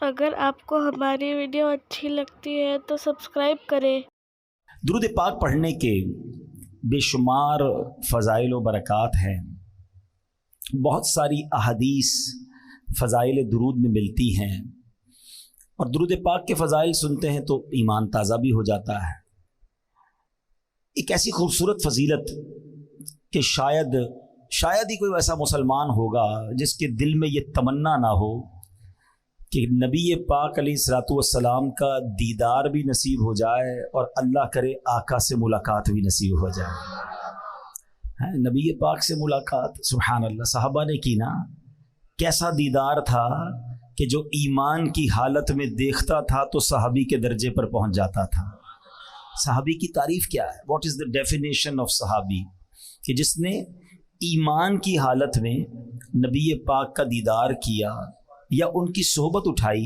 اگر آپ کو ہماری ویڈیو اچھی لگتی ہے تو سبسکرائب کریں۔ درود پاک پڑھنے کے بے شمار فضائل و برکات ہیں۔ بہت ساری احادیث فضائل درود میں ملتی ہیں، اور درود پاک کے فضائل سنتے ہیں تو ایمان تازہ بھی ہو جاتا ہے۔ ایک ایسی خوبصورت فضیلت کہ شاید ہی کوئی ایسا مسلمان ہوگا جس کے دل میں یہ تمنا نہ ہو کہ نبی پاک علیہ الصلوۃ والسلام کا دیدار بھی نصیب ہو جائے اور اللہ کرے آقا سے ملاقات بھی نصیب ہو جائے۔ نبی پاک سے ملاقات، سبحان اللہ، صحابہ نے کی نا، کیسا دیدار تھا کہ جو ایمان کی حالت میں دیکھتا تھا تو صحابی کے درجے پر پہنچ جاتا تھا۔ صحابی کی تعریف کیا ہے؟ What is the definition of صحابی؟ کہ جس نے ایمان کی حالت میں نبی پاک کا دیدار کیا یا ان کی صحبت اٹھائی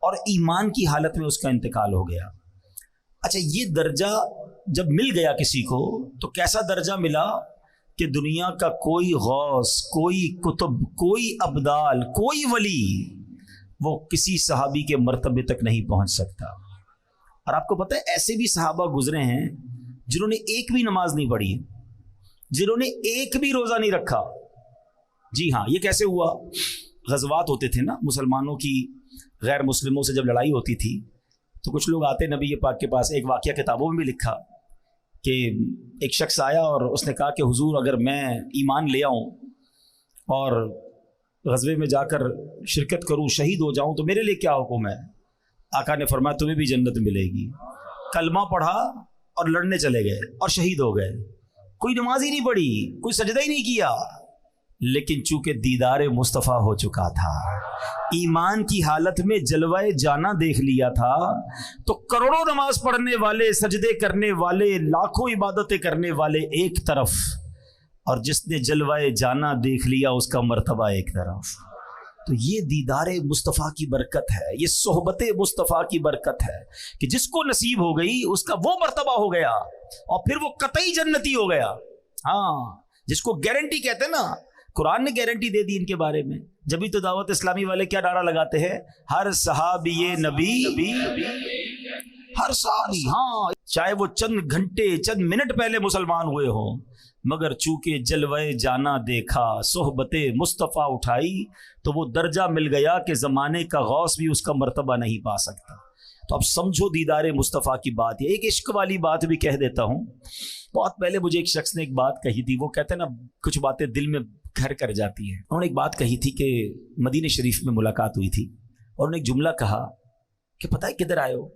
اور ایمان کی حالت میں اس کا انتقال ہو گیا۔ اچھا، یہ درجہ جب مل گیا کسی کو تو کیسا درجہ ملا کہ دنیا کا کوئی غوث، کوئی کتب، کوئی ابدال، کوئی ولی وہ کسی صحابی کے مرتبے تک نہیں پہنچ سکتا۔ اور آپ کو پتہ ہے ایسے بھی صحابہ گزرے ہیں جنہوں نے ایک بھی نماز نہیں پڑھی، جنہوں نے ایک بھی روزہ نہیں رکھا۔ جی ہاں، یہ کیسے ہوا؟ غزوات ہوتے تھے نا مسلمانوں کی، غیر مسلموں سے جب لڑائی ہوتی تھی تو کچھ لوگ آتے نبی پاک کے پاس۔ ایک واقعہ کتابوں میں بھی لکھا کہ ایک شخص آیا اور اس نے کہا کہ حضور اگر میں ایمان لے آؤں اور غزوے میں جا کر شرکت کروں، شہید ہو جاؤں تو میرے لیے کیا حکم ہے؟ آقا نے فرمایا تمہیں بھی جنت ملے گی۔ کلمہ پڑھا اور لڑنے چلے گئے اور شہید ہو گئے۔ کوئی نماز ہی نہیں پڑھی، کوئی سجدہ ہی نہیں کیا، لیکن چونکہ دیدار مصطفیٰ ہو چکا تھا، ایمان کی حالت میں جلوہ جانا دیکھ لیا تھا، تو کروڑوں نماز پڑھنے والے، سجدے کرنے والے، لاکھوں عبادتیں کرنے والے ایک طرف، اور جس نے جلوہ جانا دیکھ لیا اس کا مرتبہ ایک طرف۔ تو یہ دیدار مصطفیٰ کی برکت ہے، یہ صحبت مصطفیٰ کی برکت ہے کہ جس کو نصیب ہو گئی اس کا وہ مرتبہ ہو گیا اور پھر وہ قطعی جنتی ہو گیا۔ ہاں، جس کو گارنٹی کہتے ہیں نا، قرآن نے گارنٹی دے دی ان کے بارے میں۔ جبھی تو دعوت اسلامی والے کیا نعرہ لگاتے ہیں؟ ہر صحابی نبی، ہر صحابی، ہاں، چاہے وہ چند گھنٹے، چند منٹ پہلے مسلمان ہوئے ہوں، مگر چونکہ جلوہ جانا دیکھا، صحبت مصطفیٰ اٹھائی، تو وہ درجہ مل گیا کہ زمانے کا غوث بھی اس کا مرتبہ نہیں پا سکتا۔ تو اب سمجھو دیدار مصطفیٰ کی بات ہے۔ ایک عشق والی بات بھی کہہ دیتا ہوں۔ بہت پہلے مجھے ایک شخص نے ایک بات کہی تھی، وہ کہتے ہیں نا کچھ باتیں دل میں گھر کر جاتی ہیں۔ انہوں نے ایک بات کہی تھی کہ مدینہ شریف میں ملاقات ہوئی تھی، اور انہوں نے ایک جملہ کہا کہ پتہ ہے کدھر آئے ہو؟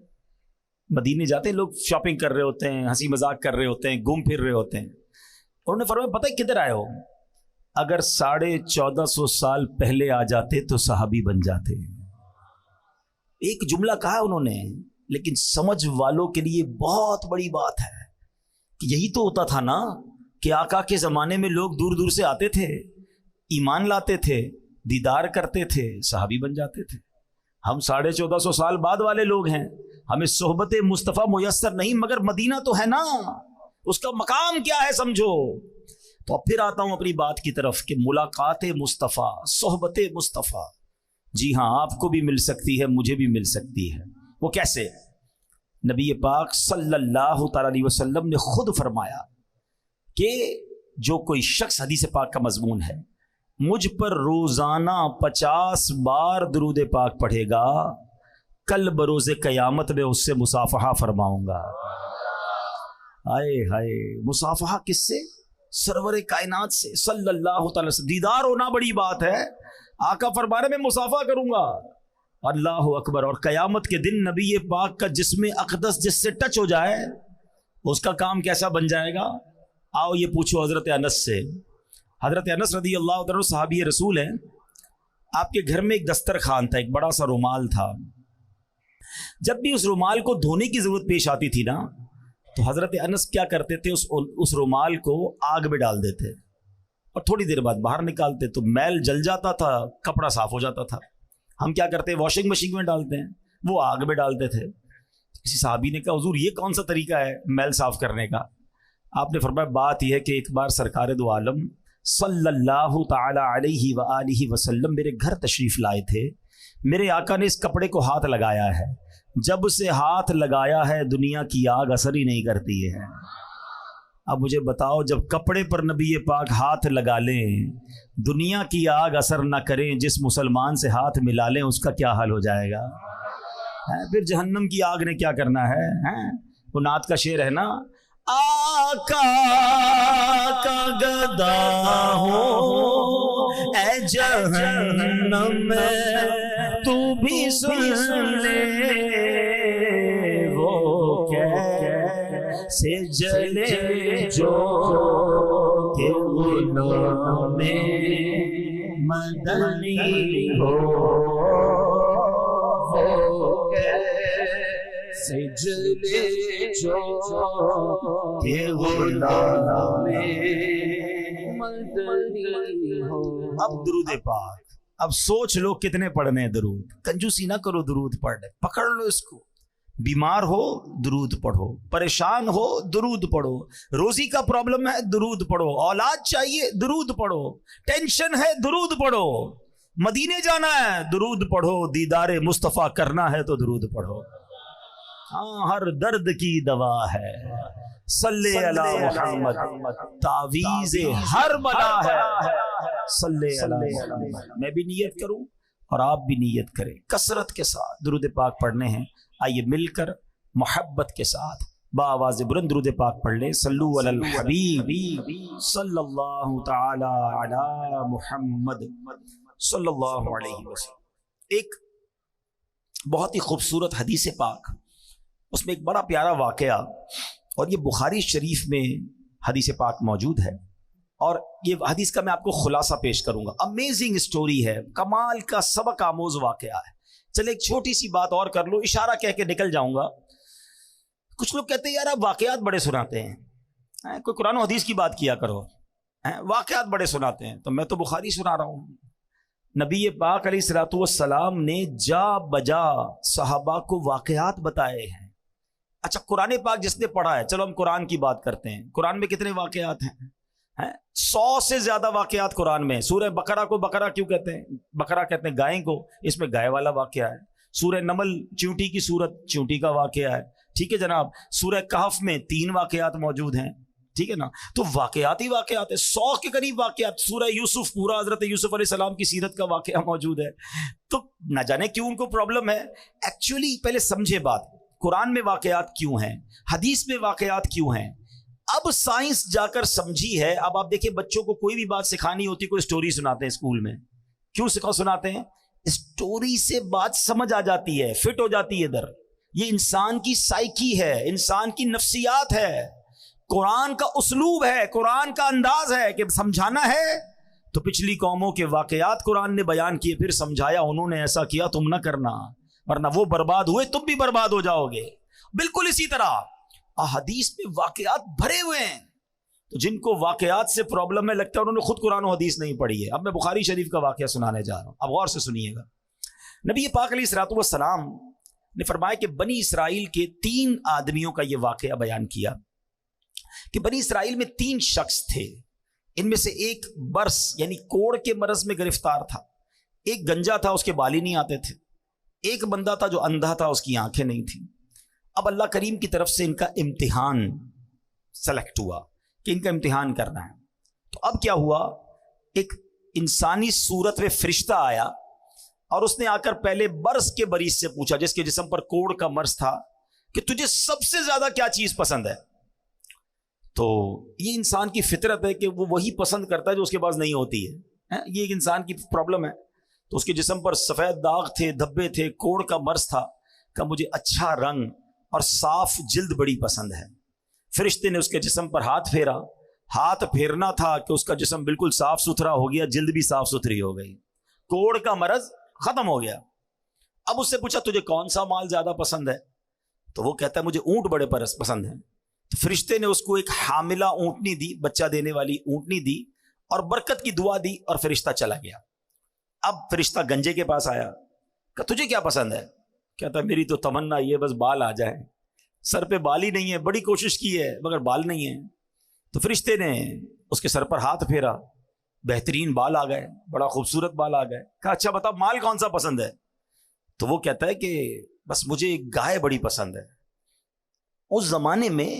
مدینے جاتے ہیں لوگ، شاپنگ کر رہے ہوتے ہیں، ہنسی مذاق کر رہے ہوتے ہیں، گھوم پھر رہے ہوتے ہیں، اور انہوں نے فرمایا پتہ ہے کدھر آئے ہو؟ اگر 1450 سال پہلے آ جاتے تو صحابی بن جاتے۔ ایک جملہ کہا انہوں نے، لیکن سمجھ والوں کے لیے بہت بڑی بات ہے کہ یہی تو ہوتا تھا نا کہ آقا کے زمانے میں لوگ دور دور سے آتے تھے، ایمان لاتے تھے، دیدار کرتے تھے، صحابی بن جاتے تھے۔ ہم 1450 سال بعد والے لوگ ہیں، ہمیں صحبت مصطفیٰ میسر نہیں، مگر مدینہ تو ہے نا، اس کا مقام کیا ہے سمجھو۔ تو اب پھر آتا ہوں اپنی بات کی طرف کہ ملاقات مصطفیٰ، صحبت مصطفیٰ، جی ہاں، آپ کو بھی مل سکتی ہے، مجھے بھی مل سکتی ہے۔ وہ کیسے؟ نبی پاک صلی اللہ تعالی علیہ وسلم نے خود فرمایا کہ جو کوئی شخص، حدیث پاک کا مضمون ہے، مجھ پر روزانہ 50 بار درود پاک پڑھے گا، کل بروز قیامت میں اس سے مصافحہ فرماؤں گا۔ ہائے ہائے، مصافحہ کس سے؟ سرور کائنات سے صلی اللہ تعالی وسلم۔ دیدار ہونا بڑی بات ہے، آقا فرمانے میں مصافحہ کروں گا، اللہ اکبر۔ اور قیامت کے دن نبی پاک کا جسم اقدس جس سے ٹچ ہو جائے اس کا کام کیسا بن جائے گا؟ آؤ یہ پوچھو حضرت انس سے۔ حضرت انس رضی اللہ عنہ صحابی رسول ہیں، آپ کے گھر میں ایک دسترخوان تھا، ایک بڑا سا رومال تھا۔ جب بھی اس رومال کو دھونے کی ضرورت پیش آتی تھی نا، تو حضرت انس کیا کرتے تھے، اس رومال کو آگ میں ڈال دیتے اور تھوڑی دیر بعد باہر نکالتے، تو میل جل جاتا تھا، کپڑا صاف ہو جاتا تھا۔ ہم کیا کرتے ہیں، واشنگ مشین میں ڈالتے ہیں، وہ آگ میں ڈالتے تھے۔ کسی صحابی نے کہا حضور یہ کون سا طریقہ ہے میل صاف کرنے کا؟ آپ نے فرمایا بات یہ ہے کہ ایک بار سرکار دو عالم صلی اللہ تعالی علیہ وآلہ وسلم میرے گھر تشریف لائے تھے، میرے آقا نے اس کپڑے کو ہاتھ لگایا ہے، جب سے ہاتھ لگایا ہے دنیا کی آگ اثر ہی نہیں کرتی ہے۔ اب مجھے بتاؤ، جب کپڑے پر نبی پاک ہاتھ لگا لیں، دنیا کی آگ اثر نہ کریں، جس مسلمان سے ہاتھ ملا لیں اس کا کیا حال ہو جائے گا؟ پھر جہنم کی آگ نے کیا کرنا ہے؟ وہ نعت کا شعر ہے نا، آقا کا گدا ہو اے جہنم میں تو بھی سن لے، وہ کیسے جلے جو کہ غلام مدنی ہو، سے جلے جو کہ غلام مدنی ہو۔ اب درود پاک، اب سوچ لو کتنے پڑھنے ہیں درود، کنجوسی نہ کرو، درود پڑھ، پکڑ لو اس کو۔ بیمار ہو درود پڑھو، پریشان ہو درود پڑھو، روزی کا پرابلم ہے درود پڑھو، اولاد چاہیے درود پڑھو، ٹینشن ہے درود پڑھو، مدینے جانا ہے درود پڑھو، دیدار مصطفیٰ کرنا ہے تو درود پڑھو۔ ہاں، ہر درد کی دوا ہے صلی علی محمد، تعویذ ہر بلا ہے صلی علی محمد۔ میں بھی نیت کروں اور آپ بھی نیت کریں، کثرت کے ساتھ درود پاک پڑھنے ہیں۔ آئیے مل کر محبت کے ساتھ بآواز بلند درود پاک پڑھ لیں۔ صلو علی الحبیب صلی اللہ تعالی علی محمد صلی اللہ علیہ وسلم۔ ایک بہت ہی خوبصورت حدیث پاک، اس میں ایک بڑا پیارا واقعہ، اور یہ بخاری شریف میں حدیث پاک موجود ہے، اور یہ حدیث کا میں آپ کو خلاصہ پیش کروں گا۔ امیزنگ اسٹوری ہے، کمال کا سبق آموز واقعہ ہے۔ چلے ایک چھوٹی سی بات اور کر لو، اشارہ کہہ کے نکل جاؤں گا۔ کچھ لوگ کہتے ہیں یار آپ واقعات بڑے سناتے ہیں، کوئی قرآن و حدیث کی بات کیا کرو، واقعات بڑے سناتے ہیں۔ تو میں تو بخاری سنا رہا ہوں۔ نبی پاک علیہ الصلوۃ والسلام نے جا بجا صحابہ کو واقعات بتائے ہیں۔ اچھا، قرآن پاک جس نے پڑھا ہے، چلو ہم قرآن کی بات کرتے ہیں۔ قرآن میں کتنے واقعات ہیں؟ 100 سے زیادہ واقعات قرآن میں۔ سورہ بقرہ کو بقرہ کیوں کہتے ہیں؟ بقرہ کہتے ہیں گائے کو، اس میں گائے والا واقعہ ہے۔ سورہ نمل چونٹی کی سورت، چونٹی کا واقعہ ہے، ٹھیک ہے جناب۔ سورہ کہف میں 3 واقعات موجود ہیں، ٹھیک ہے نا۔ تو واقعات ہی واقعات ہے، 100 کے قریب واقعات۔ سورہ یوسف پورا حضرت یوسف علیہ السلام کی سیرت کا واقعہ موجود ہے۔ تو نہ جانے کیوں ان کو پرابلم ہے۔ ایکچولی پہلے سمجھے بات، قرآن میں واقعات کیوں ہیں، حدیث میں واقعات کیوں ہیں۔ اب سائنس جا کر سمجھی ہے۔ اب آپ دیکھیں، بچوں کو کوئی بھی بات سکھانی ہوتی، کوئی سٹوری سناتے ہیں اسکول میں، کیوں سناتے ہیں؟ سٹوری سے بات سمجھ آ جاتی ہے، فٹ ہو جاتی ہے ادھر۔ یہ انسان کی سائیکی ہے، انسان کی نفسیات ہے، قرآن کا اسلوب ہے، قرآن کا انداز ہے کہ سمجھانا ہے تو پچھلی قوموں کے واقعات قرآن نے بیان کیے، پھر سمجھایا انہوں نے ایسا کیا، تم نہ کرنا، ورنہ وہ برباد ہوئے تم بھی برباد ہو جاؤ گے۔ بالکل اسی طرح احادیث میں واقعات بھرے ہوئے ہیں۔ تو جن کو واقعات سے پرابلم ہے، لگتا ہے انہوں نے خود قرآن و حدیث نہیں پڑھی ہے۔ اب میں بخاری شریف کا واقعہ سنانے جا رہا ہوں، اب غور سے سنیے گا۔ نبی پاک علیہ الصلوۃ والسلام نے فرمایا کہ بنی اسرائیل کے 3 آدمیوں کا یہ واقعہ بیان کیا کہ بنی اسرائیل میں 3 شخص تھے۔ ان میں سے ایک برس یعنی کوڑ کے مرض میں گرفتار تھا، ایک گنجا تھا، اس کے بال ہی نہیں آتے تھے، ایک بندہ تھا جو اندھا تھا، اس کی آنکھیں نہیں تھیں۔ اب اللہ کریم کی طرف سے ان کا امتحان سلیکٹ ہوا کہ ان کا امتحان کرنا ہے۔ تو اب کیا ہوا، ایک انسانی صورت میں فرشتہ آیا اور اس نے آ کر پہلے برس کے مریض سے پوچھا، جس کے جسم پر کوڑ کا مرض تھا، کہ تجھے سب سے زیادہ کیا چیز پسند ہے؟ تو یہ انسان کی فطرت ہے کہ وہ وہی پسند کرتا ہے جو اس کے پاس نہیں ہوتی ہے، یہ ایک انسان کی پرابلم ہے۔ تو اس کے جسم پر سفید داغ تھے، دھبے تھے، کوڑ کا مرض تھا، کہ مجھے اچھا رنگ اور صاف جلد بڑی پسند ہے۔ فرشتے نے اس کے جسم پر ہاتھ پھیرا، ہاتھ پھیرنا تھا کہ اس کا جسم بالکل صاف ستھرا ہو گیا، جلد بھی صاف ستھری ہو گئی، کوڑ کا مرض ختم ہو گیا۔ اب اس سے پوچھا تجھے کون سا مال زیادہ پسند ہے؟ تو وہ کہتا ہے مجھے اونٹ بڑے پسند ہیں۔ تو فرشتے نے اس کو ایک حاملہ اونٹنی دی، بچہ دینے والی اونٹنی دی، اور برکت کی دعا دی، اور فرشتہ چلا گیا۔ اب فرشتہ گنجے کے پاس آیا کہ تجھے کیا پسند ہے؟ کہتا میری تو تمنا یہ بس بال آ جائے، سر پہ بال ہی نہیں ہے، بڑی کوشش کی ہے مگر بال نہیں ہے۔ تو فرشتے نے اس کے سر پر ہاتھ پھیرا، بہترین بال آ گئے، بڑا خوبصورت بال آ گئے۔ کہا اچھا بتا مال کون سا پسند ہے؟ تو وہ کہتا ہے کہ بس مجھے گائے بڑی پسند ہے. اس زمانے میں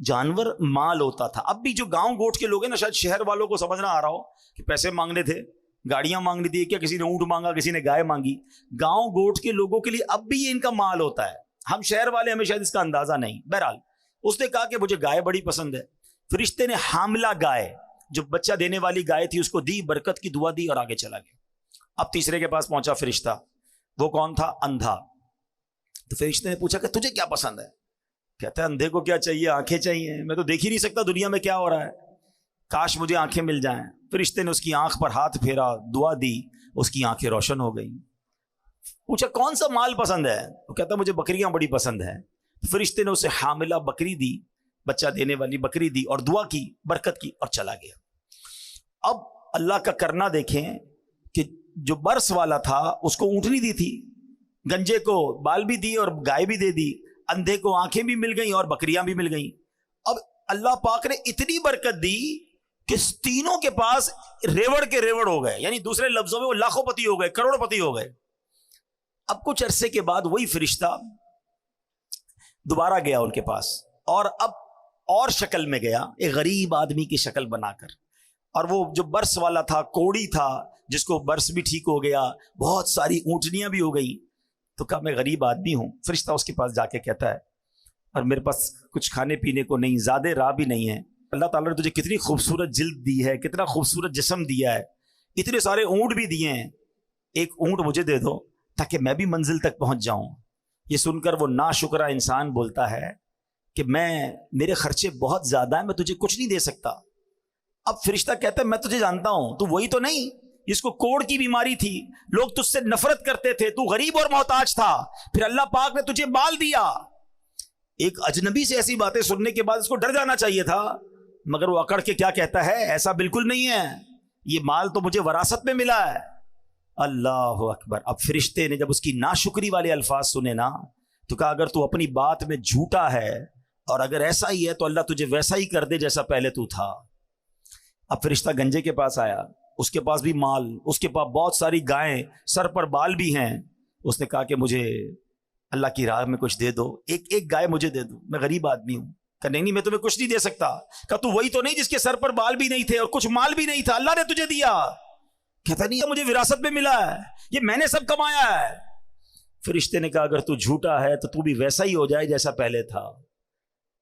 جانور مال ہوتا تھا. اب بھی جو گاؤں گوٹ کے لوگ ہیں نا, شاید شہر والوں کو سمجھ نہ آ رہا ہو کہ پیسے مانگنے تھے, گاڑیاں مانگنی تھی, کیا کسی نے اونٹ مانگا, کسی نے گائے مانگی. گاؤں گوٹ کے لوگوں کے لیے اب بھی یہ ان کا مال ہوتا ہے. ہم شہر والے ہمیں شاید اس کا اندازہ نہیں. بہرحال اس نے کہا کہ مجھے گائے بڑی پسند ہے. فرشتے نے حاملہ گائے, جو بچہ دینے والی گائے تھی, اس کو دی, برکت کی دعا دی اور آگے چلا گیا. اب تیسرے کے پاس پہنچا فرشتہ. وہ کون تھا؟ اندھا. تو فرشتے نے پوچھا کہ تجھے کیا پسند ہے؟ کہتا ہے اندھے کو کیا چاہیے, آنکھیں چاہیے, میں تو دیکھ ہی نہیں سکتا دنیا میں کیا ہو رہا ہے, کاش مجھے آنکھیں مل جائیں. فرشتے نے اس کی آنکھ پر ہاتھ پھیرا, دعا دی, اس کی آنکھیں روشن ہو گئی. پوچھا کون سا مال پسند ہے؟ وہ کہتا ہے مجھے بکریاں بڑی پسند ہیں. فرشتے نے اسے حاملہ بکری دی, بچہ دینے والی بکری دی, اور دعا کی, برکت کی, اور چلا گیا. اب اللہ کا کرنا دیکھیں کہ جو برس والا تھا اس کو اونٹنی دی تھی, گنجے کو بال بھی دی اور گائے بھی دے دی, اندھے کو آنکھیں بھی مل گئیں اور بکریاں بھی مل گئیں. اب اللہ پاک نے اتنی برکت دی کہ تینوں کے پاس ریوڑ کے ریوڑ ہو گئے, یعنی دوسرے لفظوں میں وہ لاکھوں پتی ہو گئے, کروڑ پتی ہو گئے. اب کچھ عرصے کے بعد وہی فرشتہ دوبارہ گیا ان کے پاس, اور اب اور شکل میں گیا, ایک غریب آدمی کی شکل بنا کر. اور وہ جو برس والا تھا, کوڑی تھا, جس کو برس بھی ٹھیک ہو گیا, بہت ساری اونٹنیاں بھی ہو گئی. تو کہا میں غریب آدمی ہوں. فرشتہ اس کے پاس جا کے کہتا ہے اور میرے پاس کچھ کھانے پینے کو نہیں, زیادہ راہ بھی نہیں ہے. اللہ تعالیٰ نے تجھے کتنی خوبصورت جلد دی ہے, کتنا خوبصورت جسم دیا ہے, اتنے سارے اونٹ بھی دیے ہیں, ایک اونٹ مجھے دے دو تاکہ میں بھی منزل تک پہنچ جاؤں. یہ سن کر وہ ناشکرا انسان بولتا ہے کہ میرے خرچے بہت زیادہ ہیں, میں تجھے کچھ نہیں دے سکتا. اب فرشتہ کہتا ہے میں تجھے جانتا ہوں, تو وہی تو نہیں جس کو کوڑ کی بیماری تھی, لوگ تجھ سے نفرت کرتے تھے, تو غریب اور محتاج تھا, پھر اللہ پاک نے تجھے مال دیا. ایک اجنبی سے ایسی باتیں سننے کے بعد اس کو ڈر جانا چاہیے تھا, مگر وہ اکڑ کے کیا کہتا ہے, ایسا بالکل نہیں ہے, یہ مال تو مجھے وراثت میں ملا ہے. اللہ اکبر. اب فرشتے نے جب اس کی ناشکری والے الفاظ سنے نا, تو کہا اگر تو اپنی بات میں جھوٹا ہے اور اگر ایسا ہی ہے تو اللہ تجھے ویسا ہی کر دے جیسا پہلے تو تھا. اب فرشتہ گنجے کے پاس آیا, اس کے پاس بھی مال, اس کے پاس بہت ساری گائیں, سر پر بال بھی ہیں. اس نے کہا کہ مجھے اللہ کی راہ میں کچھ دے دو, ایک گائے مجھے دے دو, میں غریب آدمی ہوں. کہ نہیں میں تمہیں کچھ نہیں دے سکتا. کہ تو وہی تو نہیں جس کے سر پر بال بھی نہیں تھے اور کچھ مال بھی نہیں تھا, اللہ نے تجھے دیا. کہتا نہیں مجھے وراثت میں ملا ہے, یہ میں نے سب کمایا ہے. فرشتے نے کہا اگر تو جھوٹا ہے تو تو بھی ویسا ہی ہو جائے جیسا پہلے تھا.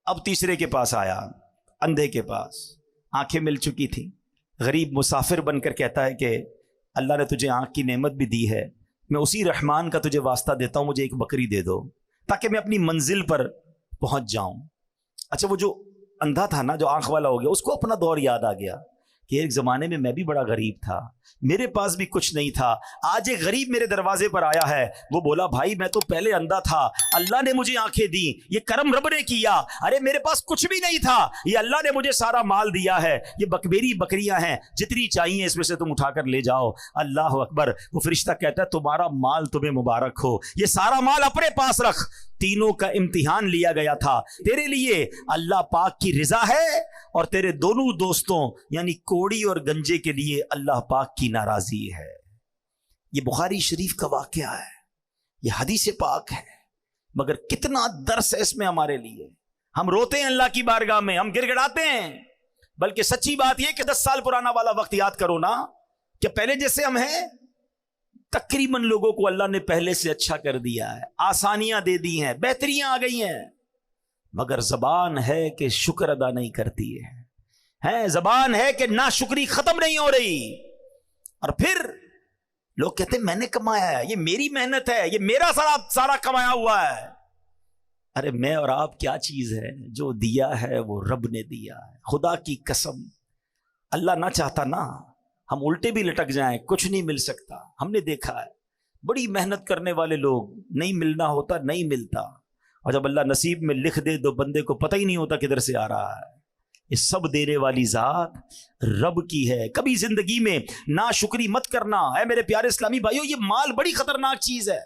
اب تیسرے کے پاس آیا, اندھے کے پاس, آنکھیں مل چکی تھی, غریب مسافر بن کر کہتا ہے کہ اللہ نے تجھے آنکھ کی نعمت بھی دی ہے, میں اسی رحمان کا تجھے واسطہ دیتا ہوں, مجھے ایک بکری دے دو تاکہ میں اپنی منزل پر پہنچ جاؤں. اچھا وہ جو اندھا تھا نا, جو آنکھ والا ہو گیا, اس کو اپنا دور یاد آ گیا کہ ایک زمانے میں میں بھی بڑا غریب تھا, میرے پاس بھی کچھ نہیں تھا, آج ایک غریب میرے دروازے پر آیا ہے. وہ بولا بھائی میں تو پہلے اندھا تھا, اللہ نے مجھے آنکھیں دی, یہ کرم رب نے کیا. ارے میرے پاس کچھ بھی نہیں تھا, یہ اللہ نے مجھے سارا مال دیا ہے, یہ میری بکریاں ہیں, جتنی چاہیے اس میں سے تم اٹھا کر لے جاؤ. اللہ اکبر. وہ فرشتہ کہتا ہے تمہارا مال تمہیں مبارک ہو, یہ سارا مال اپنے پاس رکھ, تینوں کا امتحان لیا گیا تھا, تیرے لیے اللہ پاک کی رضا ہے اور تیرے دونوں دوستوں یعنی کوڑی اور گنجے کے لیے اللہ پاک کی ناراضی ہے. یہ بخاری شریف کا واقعہ ہے, یہ حدیث پاک ہے, مگر کتنا درس ہے اس میں ہمارے لیے. ہم روتے ہیں اللہ کی بارگاہ میں, ہم گر گڑاتے ہیں, بلکہ سچی بات یہ کہ 10 سال پرانا والا وقت یاد کرو نا, کہ پہلے جیسے ہم ہیں تقریباً لوگوں کو اللہ نے پہلے سے اچھا کر دیا ہے, آسانیاں دے دی ہیں, بہتریاں آ گئی ہیں, مگر زبان ہے کہ شکر ادا نہیں کرتی ہے, زبان ہے کہ ناشکری ختم نہیں ہو رہی. اور پھر لوگ کہتے ہیں میں نے کمایا ہے, یہ میری محنت ہے, یہ میرا سارا کمایا ہوا ہے. ارے میں اور آپ کیا چیز ہے, جو دیا ہے وہ رب نے دیا ہے. خدا کی قسم اللہ نہ چاہتا نا ہم الٹے بھی لٹک جائیں, کچھ نہیں مل سکتا. ہم نے دیکھا ہے بڑی محنت کرنے والے لوگ, نہیں ملنا ہوتا نہیں ملتا, اور جب اللہ نصیب میں لکھ دے تو بندے کو پتہ ہی نہیں ہوتا کدھر سے آ رہا ہے. یہ سب دینے والی ذات رب کی ہے. کبھی زندگی میں ناشکری مت کرنا. اے میرے پیارے اسلامی بھائیو, یہ مال بڑی خطرناک چیز ہے,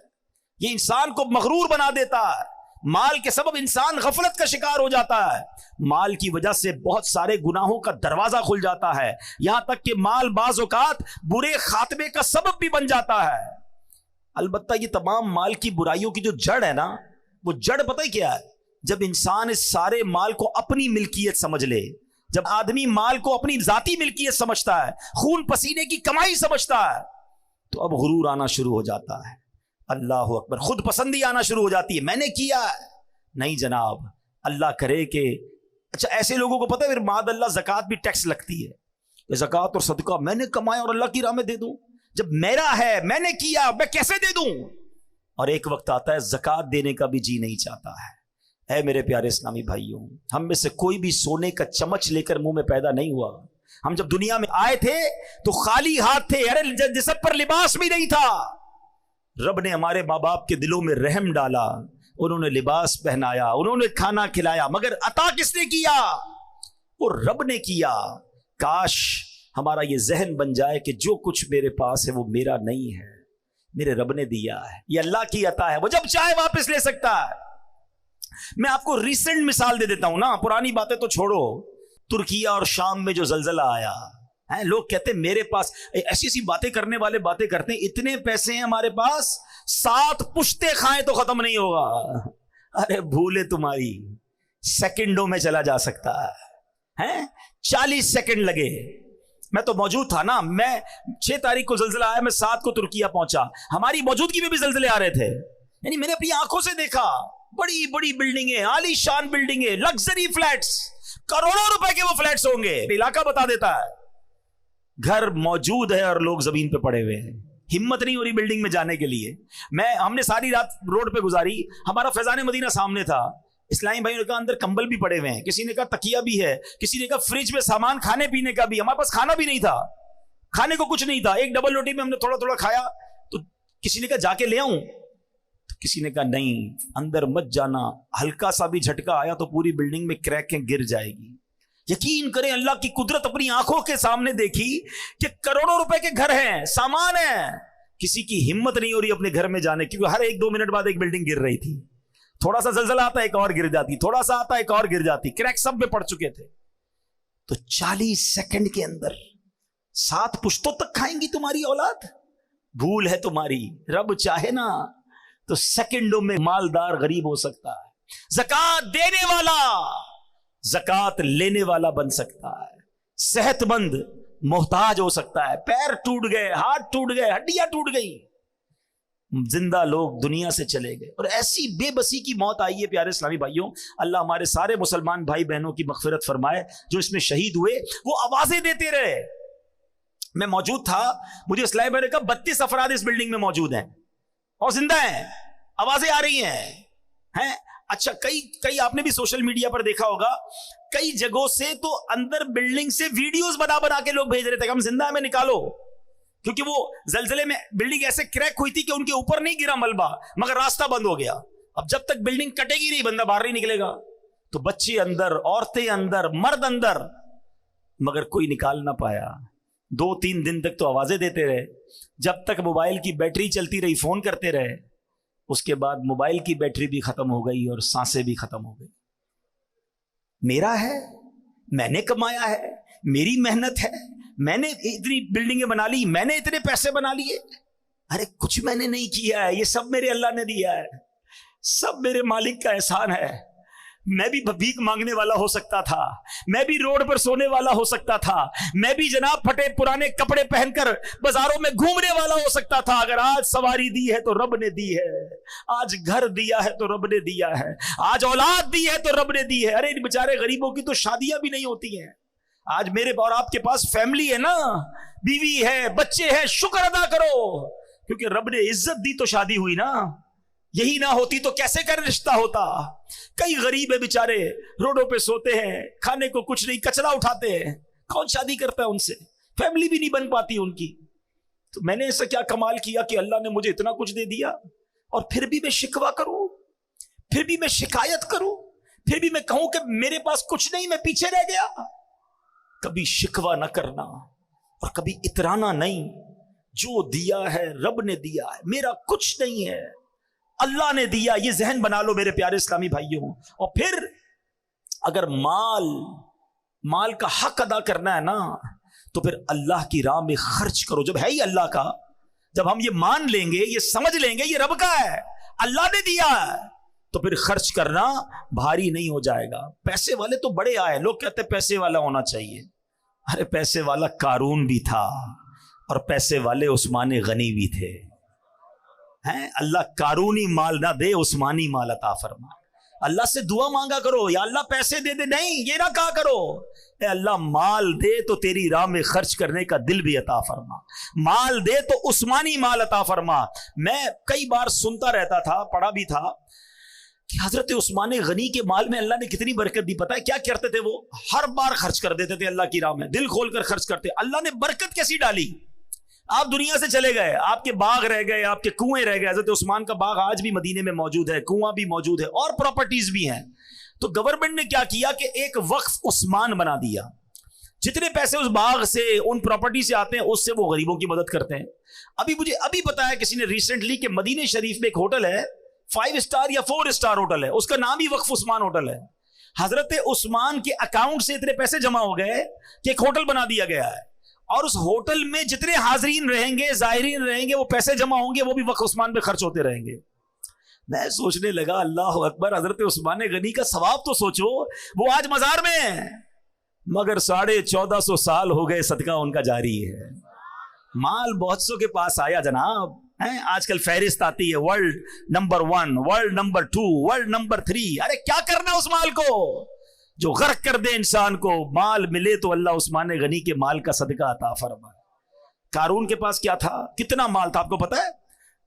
یہ انسان کو مغرور بنا دیتا ہے. مال کے سبب انسان غفلت کا شکار ہو جاتا ہے, مال کی وجہ سے بہت سارے گناہوں کا دروازہ کھل جاتا ہے, یہاں تک کہ مال بعض اوقات برے خاتمے کا سبب بھی بن جاتا ہے. البتہ یہ تمام مال کی برائیوں کی جو جڑ ہے نا، وہ جڑ پتہ ہے کیا ہے؟ جب انسان اس سارے مال کو اپنی ملکیت سمجھ لے، جب آدمی مال کو اپنی ذاتی ملکیت سمجھتا ہے، خون پسینے کی کمائی سمجھتا ہے، تو اب غرور آنا شروع ہو جاتا ہے، اللہ اکبر، خود پسندی آنا شروع ہو جاتی ہے، میں نے کیا ہے۔ نہیں جناب، اللہ کرے کہ اچھا ایسے لوگوں کو پتہ ہے پھر معاذ اللہ زکوٰۃ بھی ٹیکس لگتی ہے کہ زکوٰۃ اور صدقہ میں نے کمایا اور اللہ کی راہ میں دے دوں، جب میرا ہے میں نے کیا میں کیسے دے دوں؟ اور ایک وقت آتا ہے زکوٰۃ دینے کا بھی جی نہیں چاہتا ہے۔ اے میرے پیارے اسلامی بھائیوں، ہم میں سے کوئی بھی سونے کا چمچ لے کر منہ میں پیدا نہیں ہوا۔ ہم جب دنیا میں آئے تھے تو خالی ہاتھ تھے، ارے جسم پر لباس بھی نہیں تھا۔ رب نے ہمارے ماں باپ کے دلوں میں رحم ڈالا، انہوں نے لباس پہنایا، انہوں نے کھانا کھلایا، مگر عطا کس نے کیا؟ وہ رب نے کیا۔ کاش ہمارا یہ ذہن بن جائے کہ جو کچھ میرے پاس ہے وہ میرا نہیں ہے، میرے رب نے دیا ہے، یہ اللہ کی عطا ہے، وہ جب چاہے واپس لے سکتا ہے۔ میں آپ کو ریسنٹ مثال دے دیتا ہوں نا، پرانی باتیں تو چھوڑو۔ ترکیہ اور شام میں جو زلزلہ آیا ہے، لوگ کہتے ہیں میرے پاس ایسی ایسی باتیں کرنے والے باتیں کرتے ہیں، اتنے پیسے ہیں ہمارے پاس 7 پشتے کھائیں تو ختم نہیں ہوگا۔ ارے بھولے تمہاری، سیکنڈوں میں چلا جا سکتا ہے، 40 سیکنڈ لگے۔ میں تو موجود تھا نا، میں 6 تاریخ کو زلزلہ آیا، میں 7 کو ترکیہ پہنچا، ہماری موجودگی میں بھی زلزلے آ رہے تھے، یعنی میں نے اپنی آنکھوں سے دیکھا، بڑی بڑی بلڈنگیں، عالی شان بلڈنگیں، لگژری فلیٹس، کروڑوں روپے کے وہ فلیٹس ہوں گے، علاقہ بتا دیتا ہے، گھر موجود ہے اور لوگ زمین پہ پڑے ہوئے ہیں، ہمت نہیں ہو رہی بلڈنگ میں جانے کے لیے۔ ہم نے ساری رات روڈ پہ گزاری، ہمارا فیضان مدینہ سامنے تھا، اسلامی بھائیوں نے کہا اندر کمبل بھی پڑے ہوئے ہیں، کسی نے کہا تکیہ بھی ہے، کسی نے کہا فریج میں سامان کھانے پینے کا بھی، ہمارے پاس کھانا بھی نہیں تھا، کھانے کو کچھ نہیں تھا، ایک ڈبل روٹی میں ہم نے تھوڑا تھوڑا کھایا، تو کسی نے کہا جا کے لے آؤں، تو کسی نے کہا نہیں اندر مت جانا، ہلکا سا بھی جھٹکا آیا تو پوری بلڈنگ میں کریکیں گر جائے گی۔ یقین کریں اللہ کی قدرت اپنی آنکھوں کے سامنے دیکھی کہ کروڑوں روپے کے گھر ہیں، سامان ہے، کسی کی ہمت نہیں ہو رہی اپنے گھر میں جانے، کیونکہ ہر 1-2 منٹ بعد ایک بلڈنگ گر رہی تھی، تھوڑا سا زلزلہ آتا ایک اور گر جاتی، تھوڑا سا آتا ایک اور گر جاتی، کریک سب میں پڑ چکے تھے۔ تو 40 سیکنڈ کے اندر 7 پشتوں تک کھائیں گی تمہاری اولاد؟ بھول ہے تمہاری، رب چاہے نا تو سیکنڈوں میں مالدار غریب ہو سکتا ہے، زکوٰۃ دینے والا زکوٰۃ لینے والا بن سکتا ہے، صحت مند محتاج ہو سکتا ہے، پیر ٹوٹ گئے، ہاتھ ٹوٹ گئے، ہڈیاں ٹوٹ گئی، زندہ لوگ دنیا سے چلے گئے، اور ایسی بے بسی کی موت آئی ہے۔ پیارے اسلامی بھائیوں، اللہ ہمارے سارے مسلمان بھائی بہنوں کی مغفرت فرمائے جو اس میں شہید ہوئے، وہ آوازیں دیتے رہے۔ میں موجود تھا، مجھے اسلامی بھائی نے کہا 32 افراد اس بلڈنگ میں موجود ہیں اور زندہ ہیں، آوازیں آ رہی ہیں۔ اچھا کئی آپ نے بھی سوشل میڈیا پر دیکھا ہوگا، کئی جگہوں سے تو اندر بلڈنگ سے ویڈیوز بنا کے لوگ بھیج رہے تھے کہ ہم زندہ ہیں، ہمیں نکالو، کیونکہ وہ زلزلے میں بلڈنگ ایسے کریک ہوئی تھی کہ ان کے اوپر نہیں گرا ملبہ، مگر راستہ بند ہو گیا، اب جب تک بلڈنگ کٹے گی نہیں بندہ باہر نہیں نکلے گا۔ تو بچے اندر، عورتیں اندر، مرد اندر، مگر کوئی نکال نہ پایا۔ 2-3 دن تک تو آوازیں دیتے رہے، جب تک موبائل کی بیٹری چلتی رہی فون کرتے رہے، اس کے بعد موبائل کی بیٹری بھی ختم ہو گئی اور سانسیں بھی ختم ہو گئی۔ میرا ہے، میں نے کمایا ہے، میری محنت ہے، میں نے اتنی بلڈنگیں بنا لی، میں نے اتنے پیسے بنا لیے، ارے کچھ میں نے نہیں کیا ہے، یہ سب میرے اللہ نے دیا ہے، سب میرے مالک کا احسان ہے۔ میں بھی بھیک مانگنے والا ہو سکتا تھا، میں بھی روڈ پر سونے والا ہو سکتا تھا، میں بھی جناب پھٹے پرانے کپڑے پہن کر بازاروں میں گھومنے والا ہو سکتا تھا، اگر آج سواری دی ہے تو رب نے دی ہے، آج گھر دیا ہے تو رب نے دیا ہے، آج اولاد دی ہے تو رب نے دی ہے۔ ارے ان بیچارے غریبوں کی تو شادیاں بھی نہیں ہوتی ہیں، آج میرے اور آپ کے پاس فیملی ہے نا، بیوی ہے، بچے ہیں، شکر ادا کرو، کیونکہ رب نے عزت دی تو شادی ہوئی نا، یہی نہ ہوتی تو کیسے کر رشتہ ہوتا۔ کئی غریب ہے بیچارے، روڈوں پہ سوتے ہیں، کھانے کو کچھ نہیں، کچرا اٹھاتے ہیں، کون شادی کرتا ہے ان سے؟ فیملی بھی نہیں بن پاتی ان کی۔ تو میں نے ایسا کیا کمال کیا کہ اللہ نے مجھے اتنا کچھ دے دیا، اور پھر بھی میں شکوہ کروں، پھر بھی میں شکایت کروں، پھر بھی میں کہوں کہ میرے پاس کچھ نہیں، میں پیچھے رہ گیا۔ کبھی شکوہ نہ کرنا اور کبھی اترانا نہیں، جو دیا ہے رب نے دیا ہے، میرا کچھ نہیں ہے، اللہ نے دیا، یہ ذہن بنا لو میرے پیارے اسلامی بھائیوں۔ اور پھر اگر مال کا حق ادا کرنا ہے نا، تو پھر اللہ کی راہ میں خرچ کرو، جب ہے ہی اللہ کا، جب ہم یہ مان لیں گے, یہ سمجھ لیں گے یہ رب کا ہے, اللہ نے دیا ہے, تو پھر خرچ کرنا بھاری نہیں ہو جائے گا. پیسے والے تو بڑے آئے, لوگ کہتے ہیں پیسے والا ہونا چاہیے. ارے پیسے والا قارون بھی تھا اور پیسے والے عثمان غنی بھی تھے. اللہ قارونی مال نہ دے, عثمانی مال عطا فرما. اللہ سے دعا مانگا کرو, یا اللہ پیسے دے دے, نہیں یہ نہ کہا کرو, اے اللہ مال دے تو تیری راہ میں خرچ کرنے کا دل بھی عطا فرما, مال دے تو عثمانی مال عطا فرما. میں کئی بار سنتا رہتا تھا, پڑھا بھی تھا کہ حضرت عثمان غنی کے مال میں اللہ نے کتنی برکت دی. پتہ ہے کیا کرتے تھے وہ؟ ہر بار خرچ کر دیتے تھے اللہ کی راہ میں, دل کھول کر خرچ کرتے. اللہ نے برکت کیسی ڈالی. آپ دنیا سے چلے گئے, آپ کے باغ رہ گئے, آپ کے کنویں رہ گئے. حضرت عثمان کا باغ آج بھی مدینے میں موجود ہے, کنواں بھی موجود ہے, اور پراپرٹیز بھی ہیں. تو گورنمنٹ نے کیا کیا کہ ایک وقف عثمان بنا دیا. جتنے پیسے اس باغ سے, ان پراپرٹی سے آتے ہیں, اس سے وہ غریبوں کی مدد کرتے ہیں. ابھی بتایا کسی نے ریسنٹلی کہ مدینے شریف میں ایک ہوٹل ہے, 5 اسٹار یا 4 اسٹار ہوٹل ہے, اس کا نام ہی وقف عثمان ہوٹل ہے. حضرت عثمان کے اکاؤنٹ سے اتنے پیسے جمع ہو گئے کہ ایک ہوٹل بنا دیا گیا ہے, اور اس ہوٹل میں جتنے حاضرین رہیں گے, زائرین رہیں گے, وہ پیسے جمع ہوں گے, وہ بھی وقف عثمان پہ خرچ ہوتے رہیں گے. میں سوچنے لگا اللہ اکبر, حضرت عثمان غنی کا ثواب تو سوچو, وہ آج مزار میں ہیں مگر 1450 سال ہو گئے صدقہ ان کا جاری ہے. مال بہت سو کے پاس آیا جناب. آج کل فہرست آتی ہے, world number 1, world number 2, world number 3. ارے کیا کرنا اس مال کو جو غرق کر دے انسان کو. مال ملے تو اللہ عثمان غنی کے مال کا صدقہ عطا فرمائے. قارون کے پاس کیا تھا, کتنا مال تھا آپ کو پتا ہے؟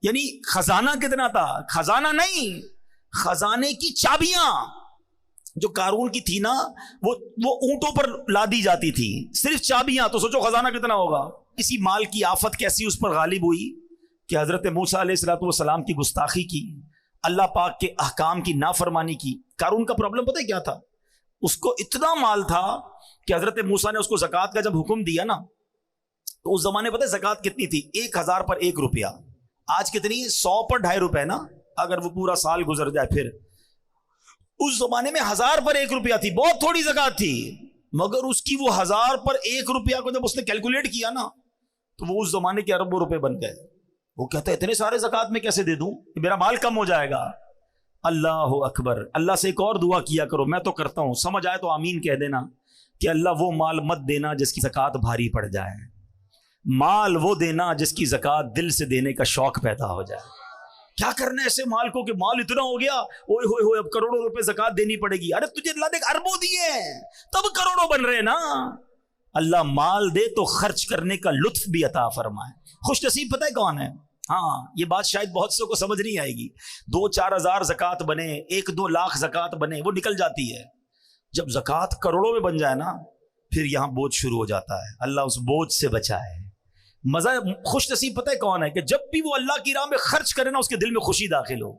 یعنی خزانہ کتنا تھا؟ خزانہ نہیں, خزانے کی چابیاں جو قارون کی تھی نا, وہ اونٹوں پر لادی جاتی تھی, صرف چابیاں. تو سوچو خزانہ کتنا ہوگا. اسی مال کی آفت کیسی اس پر غالب ہوئی کہ حضرت موسیٰ علیہ السلام کی گستاخی کی, اللہ پاک کے احکام کی نافرمانی کی. قارون کا پرابلم پتہ ہے کیا تھا؟ اس کو اتنا مال تھا کہ حضرت موسیٰ نے اس کو زکوٰۃ کا جب حکم دیا نا, تو اس زمانے پتہ ہے زکوٰۃ کتنی تھی؟ 1000 پر 1 روپیہ. آج کتنی؟ 100 پر 2.5 روپے نا, اگر وہ پورا سال گزر جائے. پھر اس زمانے میں 1000 پر 1 روپیہ تھی, بہت تھوڑی زکوٰۃ تھی. مگر اس کی وہ 1000 پر 1 روپیہ کو جب اس نے کیلکولیٹ کیا نا, تو وہ اس زمانے کے اربوں روپے بن گئے. وہ کہتا ہے اتنے سارے زکوٰۃ میں کیسے دے دوں, میرا مال کم ہو جائے گا. اللہ اکبر. اللہ سے ایک اور دعا کیا کرو, میں تو کرتا ہوں, سمجھ آئے تو آمین کہہ دینا, کہ اللہ وہ مال مت دینا جس کی زکوٰۃ بھاری پڑ جائے, مال وہ دینا جس کی زکوٰۃ دل سے دینے کا شوق پیدا ہو جائے. کیا کرنا ایسے مال کو کہ مال اتنا ہو گیا, اوئے ہوئے ہوئے اب کروڑوں روپے زکوٰۃ دینی پڑے گی. ارے تجھے اللہ نے اربوں دیے ہیں تب کروڑوں بن رہے نا. اللہ مال دے تو خرچ کرنے کا لطف بھی عطا فرمائے. خوش نصیب پتہ ہے کون ہے؟ ہاں, یہ بات شاید بہت سو کو سمجھ نہیں آئے گی. 2-4 ہزار زکوٰۃ بنے, 1-2 لاکھ زکوٰۃ بنے, وہ نکل جاتی ہے. جب زکوٰۃ کروڑوں میں بن جائے نا, پھر یہاں بوجھ شروع ہو جاتا ہے. اللہ اس بوجھ سے بچائے. مزہ خوش نصیب پتہ ہے کون ہے؟ کہ جب بھی وہ اللہ کی راہ میں خرچ کرے نا, اس کے دل میں خوشی داخل ہو,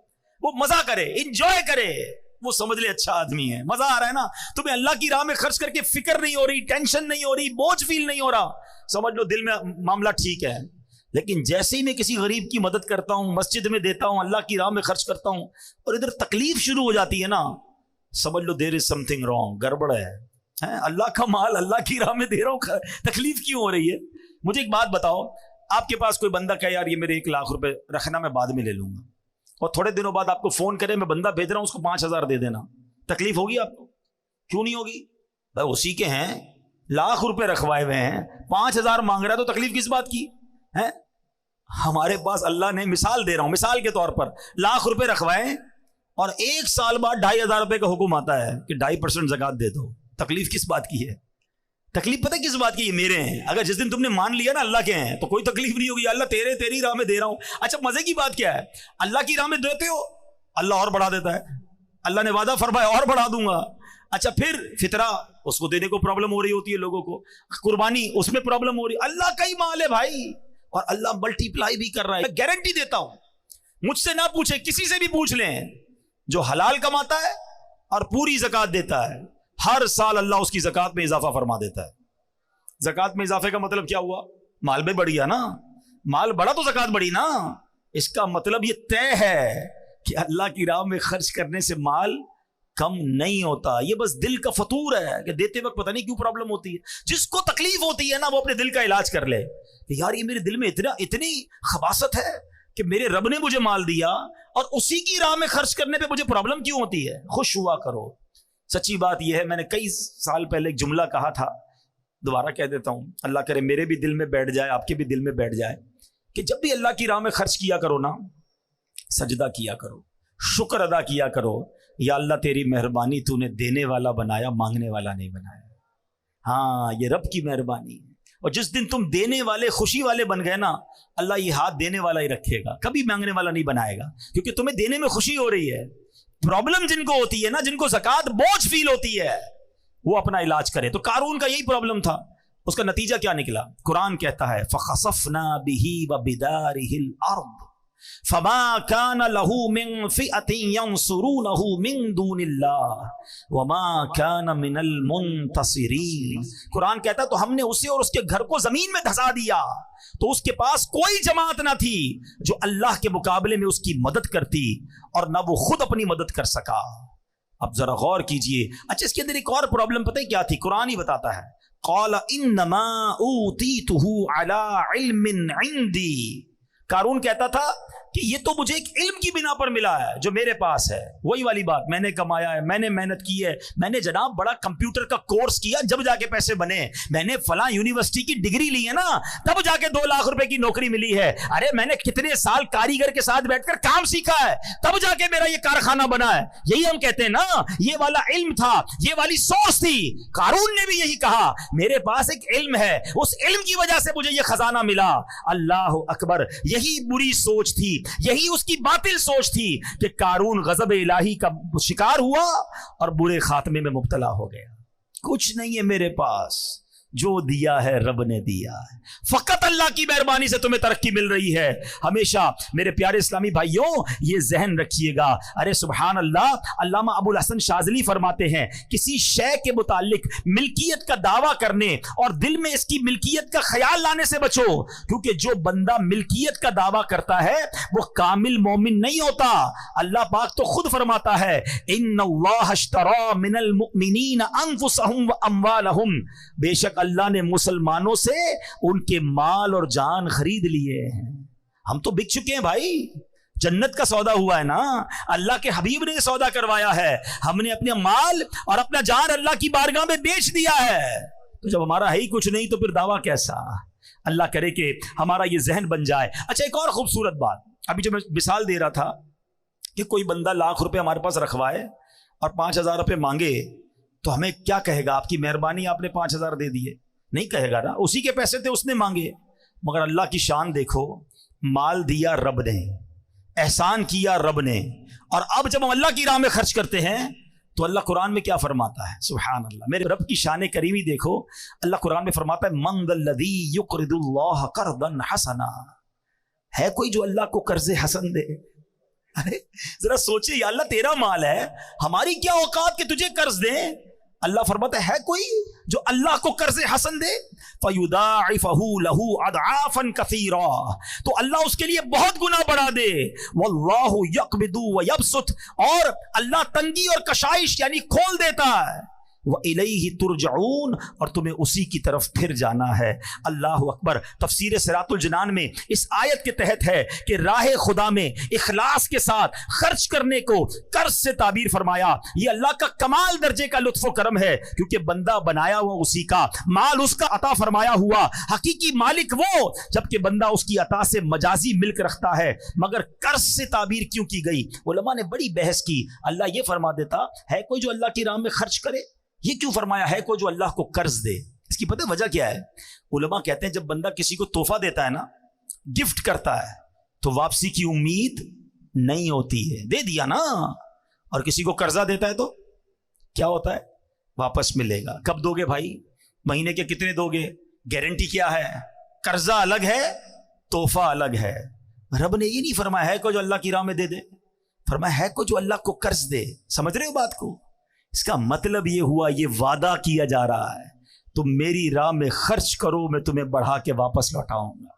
وہ مزہ کرے, انجوائے کرے, وہ سمجھ لے اچھا آدمی ہے, مزہ آ رہا ہے نا. تمہیں اللہ کی راہ میں خرچ کر کے فکر نہیں ہو رہی, ٹینشن نہیں ہو رہی, بوجھ فیل نہیں ہو رہا, سمجھ لو دل میں معاملہ ٹھیک ہے. لیکن جیسے ہی میں کسی غریب کی مدد کرتا ہوں, مسجد میں دیتا ہوں, اللہ کی راہ میں خرچ کرتا ہوں, اور ادھر تکلیف شروع ہو جاتی ہے نا, سمجھ لو دیر از سم تھنگ رانگ, گڑبڑ ہے. اللہ کا مال اللہ کی راہ میں دے رہا ہوں, تکلیف کیوں ہو رہی ہے؟ مجھے ایک بات بتاؤ, آپ کے پاس کوئی بندہ کہے یار یہ میرے 1 لاکھ روپے رکھنا, میں بعد میں لے لوں گا, اور تھوڑے دنوں بعد آپ کو فون کرے میں بندہ بھیج رہا ہوں, اس کو 5000 دے دینا, تکلیف ہوگی آپ کو؟ کیوں نہیں ہوگی بھائی؟ اسی کے ہیں, لاکھ روپے رکھوائے ہوئے ہیں, 5000 مانگ رہا ہے, تو تکلیف کس بات کی ہے؟ ہمارے پاس اللہ نے, مثال دے رہا ہوں, مثال کے طور پر لاکھ روپے رکھوائے اور 1 سال بعد 2500 روپے کا حکم آتا ہے کہ 2.5% زکوٰۃ دے دو. تکلیف کس بات کی ہے؟ تکلیف پتہ کس بات کی؟ یہ میرے ہیں. اگر جس دن تم نے مان لیا نا اللہ کے ہیں, تو کوئی تکلیف نہیں ہوگی. اللہ تیری راہ میں دے رہا ہوں. اچھا مزے کی بات کیا ہے؟ اللہ کی راہ میں دیتے ہو, اللہ اور بڑھا دیتا ہے. اللہ نے وعدہ فرمایا اور بڑھا دوں گا. اچھا پھر فطرہ, اس کو دینے کو پرابلم ہو رہی ہوتی ہے لوگوں کو, قربانی اس میں پرابلم ہو رہی ہے. اللہ کا ہی مال ہے بھائی, اور اللہ ملٹی پلائی بھی کر رہا ہے. میں گارنٹی دیتا ہوں, مجھ سے نہ پوچھے, کسی سے بھی پوچھ لیں, جو حلال کماتا ہے اور پوری زکوٰۃ دیتا ہے, ہر سال اللہ اس کی زکوٰۃ میں اضافہ فرما دیتا ہے. زکوٰۃ میں اضافے کا مطلب کیا ہوا؟ مال میں بڑھ گیا نا, مال بڑھا تو زکوٰۃ بڑھی نا. اس کا مطلب یہ طے ہے کہ اللہ کی راہ میں خرچ کرنے سے مال کم نہیں ہوتا. یہ بس دل کا فطور ہے کہ دیتے وقت پتہ نہیں کیوں پرابلم ہوتی ہے. جس کو تکلیف ہوتی ہے نا وہ اپنے دل کا علاج کر لے کہ یار یہ میرے دل میں اتنی خباثت ہے کہ میرے رب نے مجھے مال دیا اور اسی کی راہ میں خرچ کرنے پہ مجھے پرابلم کیوں ہوتی ہے. خوش ہوا کرو. سچی بات یہ ہے, میں نے کئی سال پہلے ایک جملہ کہا تھا, دوبارہ کہہ دیتا ہوں, اللہ کرے میرے بھی دل میں بیٹھ جائے, آپ کے بھی دل میں بیٹھ جائے, کہ جب بھی اللہ کی راہ میں خرچ کیا کرو نا, سجدہ کیا کرو, شکر ادا کیا کرو, یا اللہ تیری مہربانی, تو نے دینے والا بنایا, مانگنے والا نہیں بنایا. ہاں یہ رب کی مہربانی ہے. اور جس دن تم دینے والے خوشی والے بن گئے نا, اللہ یہ ہاتھ دینے والا ہی رکھے گا, کبھی مانگنے والا نہیں بنائے گا, کیونکہ تمہیں دینے میں خوشی ہو رہی ہے. پرابلم جن کو ہوتی ہے نا, جن کو زکوٰۃ بوجھ فیل ہوتی ہے, وہ اپنا علاج کرے. تو قارون کا یہی پرابلم تھا. اس کا نتیجہ کیا نکلا؟ قرآن کہتا ہے فَخَسَفْنَا بِهِ وَبِدَارِهِ الْأَرْضِ فَمَا كَانَ لَهُ مِنْ فِئَةٍ يَنْصُرُونَهُ مِنْ دُونِ اللَّهِ وَمَا كَانَ مِنَ الْمُنْتَصِرِينَ. قرآن کہتا ہے تو ہم نے اسے اور اس کے گھر کو زمین میں دھسا دیا, تو اس کے پاس کوئی جماعت نہ تھی جو اللہ کے مقابلے میں اس کی مدد کرتی, اور نہ وہ خود اپنی مدد کر سکا. اب ذرا غور کیجئے. اچھا اس کے اندر ایک اور پرابلم پتہ ہے کیا تھی؟ قرآن ہی بتاتا ہے, قَالَ إِنَّمَا أُوتِيتُهُ عَلَىٰ عِلْمٍ عِنْدِي. قارون کہتا تھا کہ یہ تو مجھے ایک علم کی بنا پر ملا ہے جو میرے پاس ہے. وہی والی بات, میں نے کمایا ہے, میں نے محنت کی ہے, میں نے جناب بڑا کمپیوٹر کا کورس کیا جب جا کے پیسے بنے, میں نے فلاں یونیورسٹی کی ڈگری لی ہے نا تب جا کے 2 لاکھ روپے کی نوکری ملی ہے. ارے میں نے کتنے سال کاریگر کے ساتھ بیٹھ کر کام سیکھا ہے تب جا کے میرا یہ کارخانہ بنا ہے. یہی ہم کہتے ہیں نا, یہ والا علم تھا, یہ والی سورس تھی. قارون نے بھی یہی کہا, میرے پاس ایک علم ہے, اس علم کی وجہ سے مجھے یہ خزانہ ملا. اللہ اکبر. یہی بری سوچ تھی, یہی اس کی باطل سوچ تھی کہ قارون غضب الہی کا شکار ہوا اور برے خاتمے میں مبتلا ہو گیا. کچھ نہیں ہے میرے پاس, جو دیا ہے رب نے دیا ہے. فقط اللہ کی مہربانی سے تمہیں ترقی مل رہی ہے. ہمیشہ میرے پیارے اسلامی بھائیوں یہ ذہن رکھیے گا. ارے سبحان اللہ, علامہ ابو الحسن شاذلی فرماتے ہیں کسی شے کے متعلق ملکیت کا دعویٰ کرنے اور دل میں اس کی ملکیت کا خیال لانے سے بچو, کیونکہ جو بندہ ملکیت کا دعویٰ کرتا ہے وہ کامل مومن نہیں ہوتا. اللہ پاک تو خود فرماتا ہے ان اللہ اشتری من المؤمنین انفسهم واموالهم, بے شک اللہ نے مسلمانوں سے ان کے مال اور جان خرید لیے ہیں. ہم تو بک چکے ہیں بھائی, جنت کا سودا ہوا ہے نا, اللہ کے حبیب نے سودا کروایا ہے. ہم نے اپنے مال اور اپنا جان اللہ کی بارگاہ میں بیچ دیا ہے. تو جب ہمارا ہے ہی کچھ نہیں تو پھر دعویٰ کیسا؟ اللہ کرے کہ ہمارا یہ ذہن بن جائے. اچھا ایک اور خوبصورت بات, ابھی جو میں مثال دے رہا تھا کہ کوئی بندہ 1 لاکھ روپے ہمارے پاس رکھوائے اور 5,000 روپے مانگے تو ہمیں کیا کہے گا؟ آپ کی مہربانی, آپ نے 5,000 دے دیے. نہیں کہے گا نا, اسی کے پیسے تھے, اس نے مانگے. مگر اللہ کی شان دیکھو, مال دیا رب نے, احسان کیا رب نے, اور اب جب ہم اللہ کی راہ میں خرچ کرتے ہیں تو اللہ قرآن میں کیا فرماتا ہے؟ سبحان اللہ. میرے رب کی شان کریمی دیکھو. اللہ قرآن میں فرماتا ہے من ذا الذی یقرض اللہ قرضا حسنا. ہے کوئی جو اللہ کو قرض حسن دے؟ ارے ذرا سوچے, یا اللہ تیرا مال ہے, ہماری کیا اوقات کہ تجھے قرض دیں؟ اللہ فرماتا ہے کوئی جو اللہ کو قرض حسن دے؟ فَيُضَاعِفَهُ لَهُ أَضْعَافًا كَثِيرًا, تو اللہ اس کے لیے بہت گنا بڑھا دے. وَاللَّهُ يَقْبِضُ وَيَبْسُطُ, اور اللہ تنگی اور کشائش یعنی کھول دیتا ہے. وَإِلَيْهِ تُرْجَعُونَ, اور تمہیں اسی کی طرف پھر جانا ہے. اللہ اکبر. تفسیر صراط الجنان میں اس آیت کے تحت ہے کہ راہ خدا میں اخلاص کے ساتھ خرچ کرنے کو قرض سے تعبیر فرمایا. یہ اللہ کا کمال درجے کا لطف و کرم ہے, کیونکہ بندہ بنایا ہوا اسی کا, مال اس کا عطا فرمایا ہوا, حقیقی مالک وہ, جبکہ بندہ اس کی عطا سے مجازی ملک رکھتا ہے. مگر قرض سے تعبیر کیوں کی گئی؟ علماء نے بڑی بحث کی. اللہ یہ فرما دیتا ہے کوئی جو اللہ کی راہ میں خرچ کرے, یہ کیوں فرمایا ہے کوئی جو اللہ کو قرض دے؟ اس کی پتہ وجہ کیا ہے؟ علماء کہتے ہیں جب بندہ کسی کو تحفہ دیتا ہے نا, گفٹ کرتا ہے, تو واپسی کی امید نہیں ہوتی ہے. دے دیا نا. اور کسی کو قرضہ دیتا ہے تو کیا ہوتا ہے؟ واپس ملے گا. کب دو گے بھائی؟ مہینے کے کتنے دو گے؟ گارنٹی کیا ہے؟ قرضہ الگ ہے, تحفہ الگ ہے. رب نے یہ نہیں فرمایا ہے کوئی جو اللہ کی راہ میں دے دے, فرمایا ہے کوئی جو اللہ کو قرض دے. سمجھ رہے ہو بات کو؟ اس کا مطلب یہ ہوا, یہ وعدہ کیا جا رہا ہے تم میری راہ میں خرچ کرو, میں تمہیں بڑھا کے واپس لوٹاؤں گا.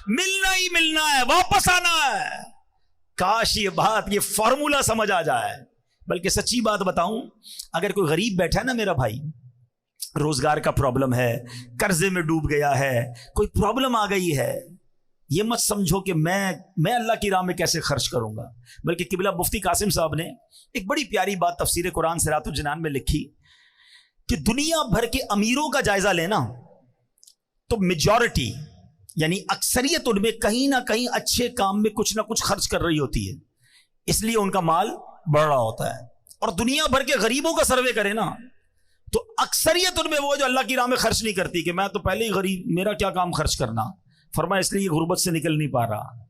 ملنا ہی ملنا ہے, واپس آنا ہے. کاش یہ بات, یہ فارمولا سمجھ آ جائے بلکہ سچی بات بتاؤں، اگر کوئی غریب بیٹھا ہے نا میرا بھائی، روزگار کا پرابلم ہے، قرضے میں ڈوب گیا ہے، کوئی پرابلم آ گئی ہے، یہ مت سمجھو کہ میں اللہ کی راہ میں کیسے خرچ کروں گا، بلکہ قبلہ مفتی قاسم صاحب نے ایک بڑی پیاری بات تفسیر قرآن صراط الجنان میں لکھی کہ دنیا بھر کے امیروں کا جائزہ لینا تو میجورٹی یعنی اکثریت ان میں کہیں نہ کہیں اچھے کام میں کچھ نہ کچھ خرچ کر رہی ہوتی ہے، اس لیے ان کا مال بڑھ رہا ہوتا ہے۔ اور دنیا بھر کے غریبوں کا سروے کرے نا تو اکثریت ان میں وہ جو اللہ کی راہ میں خرچ نہیں کرتی کہ میں تو پہلے ہی غریب، میرا کیا کام خرچ کرنا، فرمایا اس لیے غربت سے نکل نہیں پا رہا۔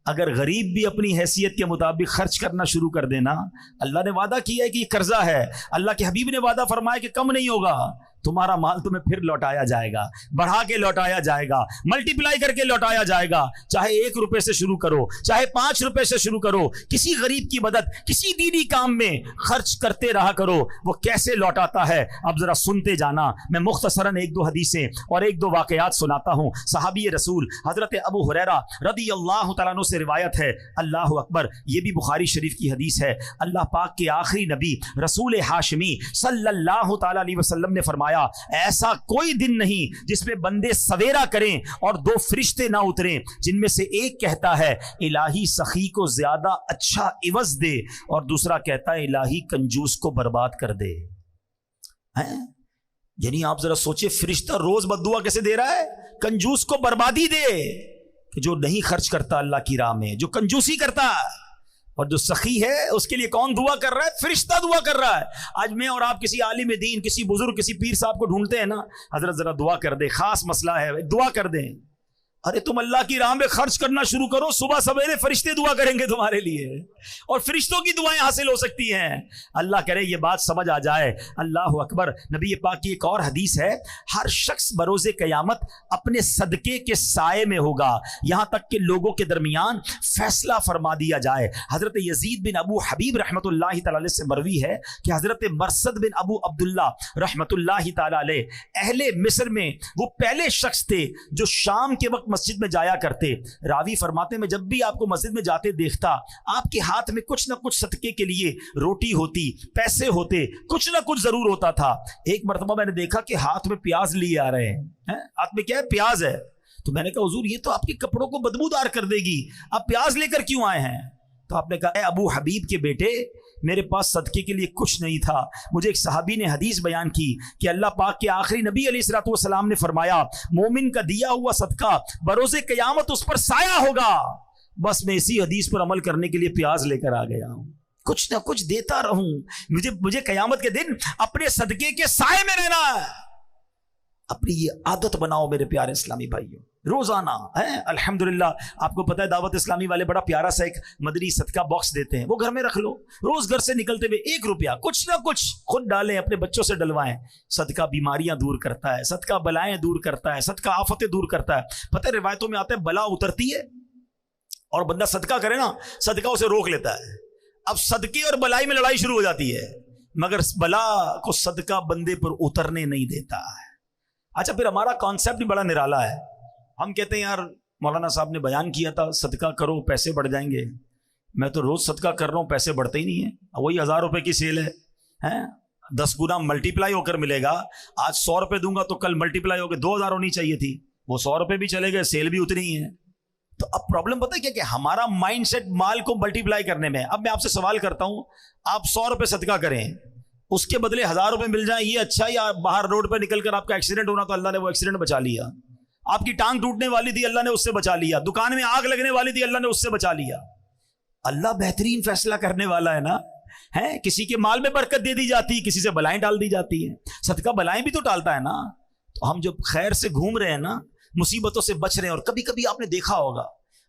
اگر غریب بھی اپنی حیثیت کے مطابق خرچ کرنا شروع کر دینا، اللہ نے وعدہ کیا ہے کہ یہ قرضہ ہے، اللہ کے حبیب نے وعدہ فرمایا کہ کم نہیں ہوگا، تمہارا مال تمہیں پھر لوٹایا جائے گا، بڑھا کے لوٹایا جائے گا، ملٹیپلائی کر کے لوٹایا جائے گا۔ چاہے 1 روپے سے شروع کرو، چاہے 5 روپے سے شروع کرو، کسی غریب کی مدد، کسی دینی کام میں خرچ کرتے رہا کرو، وہ کیسے لوٹاتا ہے اب ذرا سنتے جانا۔ میں مختصراً 1-2 حدیثیں اور 1-2 واقعات سناتا ہوں۔ صحابی رسول حضرت ابو ہریرہ رضی اللہ تعالیٰ عنہ سے روایت ہے، اللہ اکبر، یہ بھی بخاری شریف کی حدیث ہے، اللہ پاک کے آخری نبی رسول ہاشمی صلی اللہ تعالیٰ علیہ وسلم نے فرمایا، ایسا کوئی دن نہیں جس میں بندے سویرا کریں اور 2 فرشتے نہ اتریں، جن میں سے ایک کہتا ہے الہی سخی کو زیادہ اچھا عوض دے، اور دوسرا کہتا ہے الہی کنجوس کو برباد کر دے۔ یعنی آپ ذرا سوچیں، فرشتہ روز بددعا کیسے دے رہا ہے؟ کنجوس کو بربادی دے، کہ جو نہیں خرچ کرتا اللہ کی راہ میں، جو کنجوسی کرتا ہے، اور جو سخی ہے اس کے لیے کون دعا کر رہا ہے؟ فرشتہ دعا کر رہا ہے۔ آج میں اور آپ کسی عالم دین، کسی بزرگ، کسی پیر صاحب کو ڈھونڈتے ہیں نا، حضرت ذرا دعا کر دے، خاص مسئلہ ہے، دعا کر دیں۔ ارے تم اللہ کی راہ میں خرچ کرنا شروع کرو، صبح سویرے فرشتے دعا کریں گے تمہارے لیے، اور فرشتوں کی دعائیں حاصل ہو سکتی ہیں۔ اللہ کرے یہ بات سمجھ آ جائے۔ اللہ اکبر۔ نبی پاک کی ایک اور حدیث ہے، ہر شخص بروز قیامت اپنے صدقے کے سائے میں ہوگا یہاں تک کہ لوگوں کے درمیان فیصلہ فرما دیا جائے۔ حضرت یزید بن ابو حبیب رحمۃ اللہ تعالی علیہ سے مروی ہے کہ حضرت مرثد بن ابو عبداللہ رحمۃ اللہ تعالی علیہ اہل مصر میں وہ پہلے شخص تھے جو شام کے وقت مسجد میں جایا کرتے۔ راوی فرماتے میں جب بھی آپ کو مسجد میں جاتے دیکھتا، آپ کے ہاتھ میں کچھ نہ کچھ صدقے کے لیے روٹی ہوتی، پیسے ہوتے، کچھ نہ کچھ ضرور ہوتا تھا۔ ایک مرتبہ میں نے دیکھا کہ ہاتھ میں پیاز لیے آ رہے ہیں، ہاتھ میں کیا ہے؟ پیاز ہے۔ تو میں نے کہا حضور یہ تو آپ کے کپڑوں کو بدبودار کر دے گی، آپ پیاز لے کر کیوں آئے ہیں؟ تو آپ نے کہا اے ابو حبیب کے بیٹے، میرے پاس صدقے کے لیے کچھ نہیں تھا۔ مجھے ایک صحابی نے حدیث بیان کی کہ اللہ پاک کے آخری نبی علیہ الصلوۃ والسلام نے فرمایا، مومن کا دیا ہوا صدقہ بروز قیامت اس پر سایہ ہوگا۔ بس میں اسی حدیث پر عمل کرنے کے لیے پیاز لے کر آ گیا ہوں، کچھ نہ کچھ دیتا رہوں، مجھے قیامت کے دن اپنے صدقے کے سائے میں رہنا ہے۔ اپنی یہ عادت بناؤ میرے پیارے اسلامی بھائیوں، روزانہ ہے۔ الحمدللہ آپ کو پتہ ہے دعوت اسلامی والے بڑا پیارا سا ایک مدنی صدقہ باکس دیتے ہیں، وہ گھر میں رکھ لو، روز گھر سے نکلتے ہوئے 1 روپیہ کچھ نہ کچھ خود ڈالیں، اپنے بچوں سے ڈلوائیں۔ صدقہ بیماریاں دور کرتا ہے، صدقہ بلائیں دور کرتا ہے، صدقہ آفتیں دور کرتا ہے۔ پتہ ہے روایتوں میں آتا ہے بلا اترتی ہے اور بندہ صدقہ کرے نا، صدقہ اسے روک لیتا ہے۔ اب صدقے اور بلائی میں لڑائی شروع ہو جاتی ہے، مگر بلا کو صدقہ بندے پر اترنے نہیں دیتا ہے۔ اچھا پھر ہمارا کانسیپٹ بھی بڑا نرالا ہے، ہم کہتے ہیں یار مولانا صاحب نے بیان کیا تھا صدقہ کرو پیسے بڑھ جائیں گے، میں تو روز صدقہ کر رہا ہوں، پیسے بڑھتے ہی نہیں ہیں، وہی 1000 روپے کی سیل ہے، 10 گنا ملٹیپلائی ہو کر ملے گا۔ آج 100 روپے دوں گا تو کل ملٹیپلائی ہو کے 2000 ہونی چاہیے تھی، وہ 100 روپے بھی چلے گئے، سیل بھی اتنی ہی ہے۔ تو اب پرابلم پتہ ہے کیا کہ ہمارا مائنڈ سیٹ مال کو ملٹیپلائی کرنے میں۔ اب میں آپ سے سوال کرتا ہوں، آپ 100 روپے صدقہ کریں، اس کے بدلے 1000 روپے مل جائیں، یہ اچھا؟ یا باہر روڈ پہ نکل کر آپ کا ایکسیڈنٹ ہونا تو اللہ نے وہ ایکسیڈنٹ بچا لیا، آپ کی ٹانگ ٹوٹنے والی تھی اللہ نے اس سے بچا لیا، دکان میں آگ لگنے والی تھی اللہ نے اس سے بچا لیا۔ اللہ بہترین فیصلہ کرنے والا ہے نا، ہے کسی کے مال میں برکت دے دی جاتی، کسی سے بلائیں ڈال دی جاتی ہیں۔ صدقہ بلائیں بھی تو ٹالتا ہے نا۔ تو ہم جب خیر سے گھوم رہے ہیں نا، مصیبتوں سے بچ رہے ہیں، اور کبھی کبھی آپ نے دیکھا ہوگا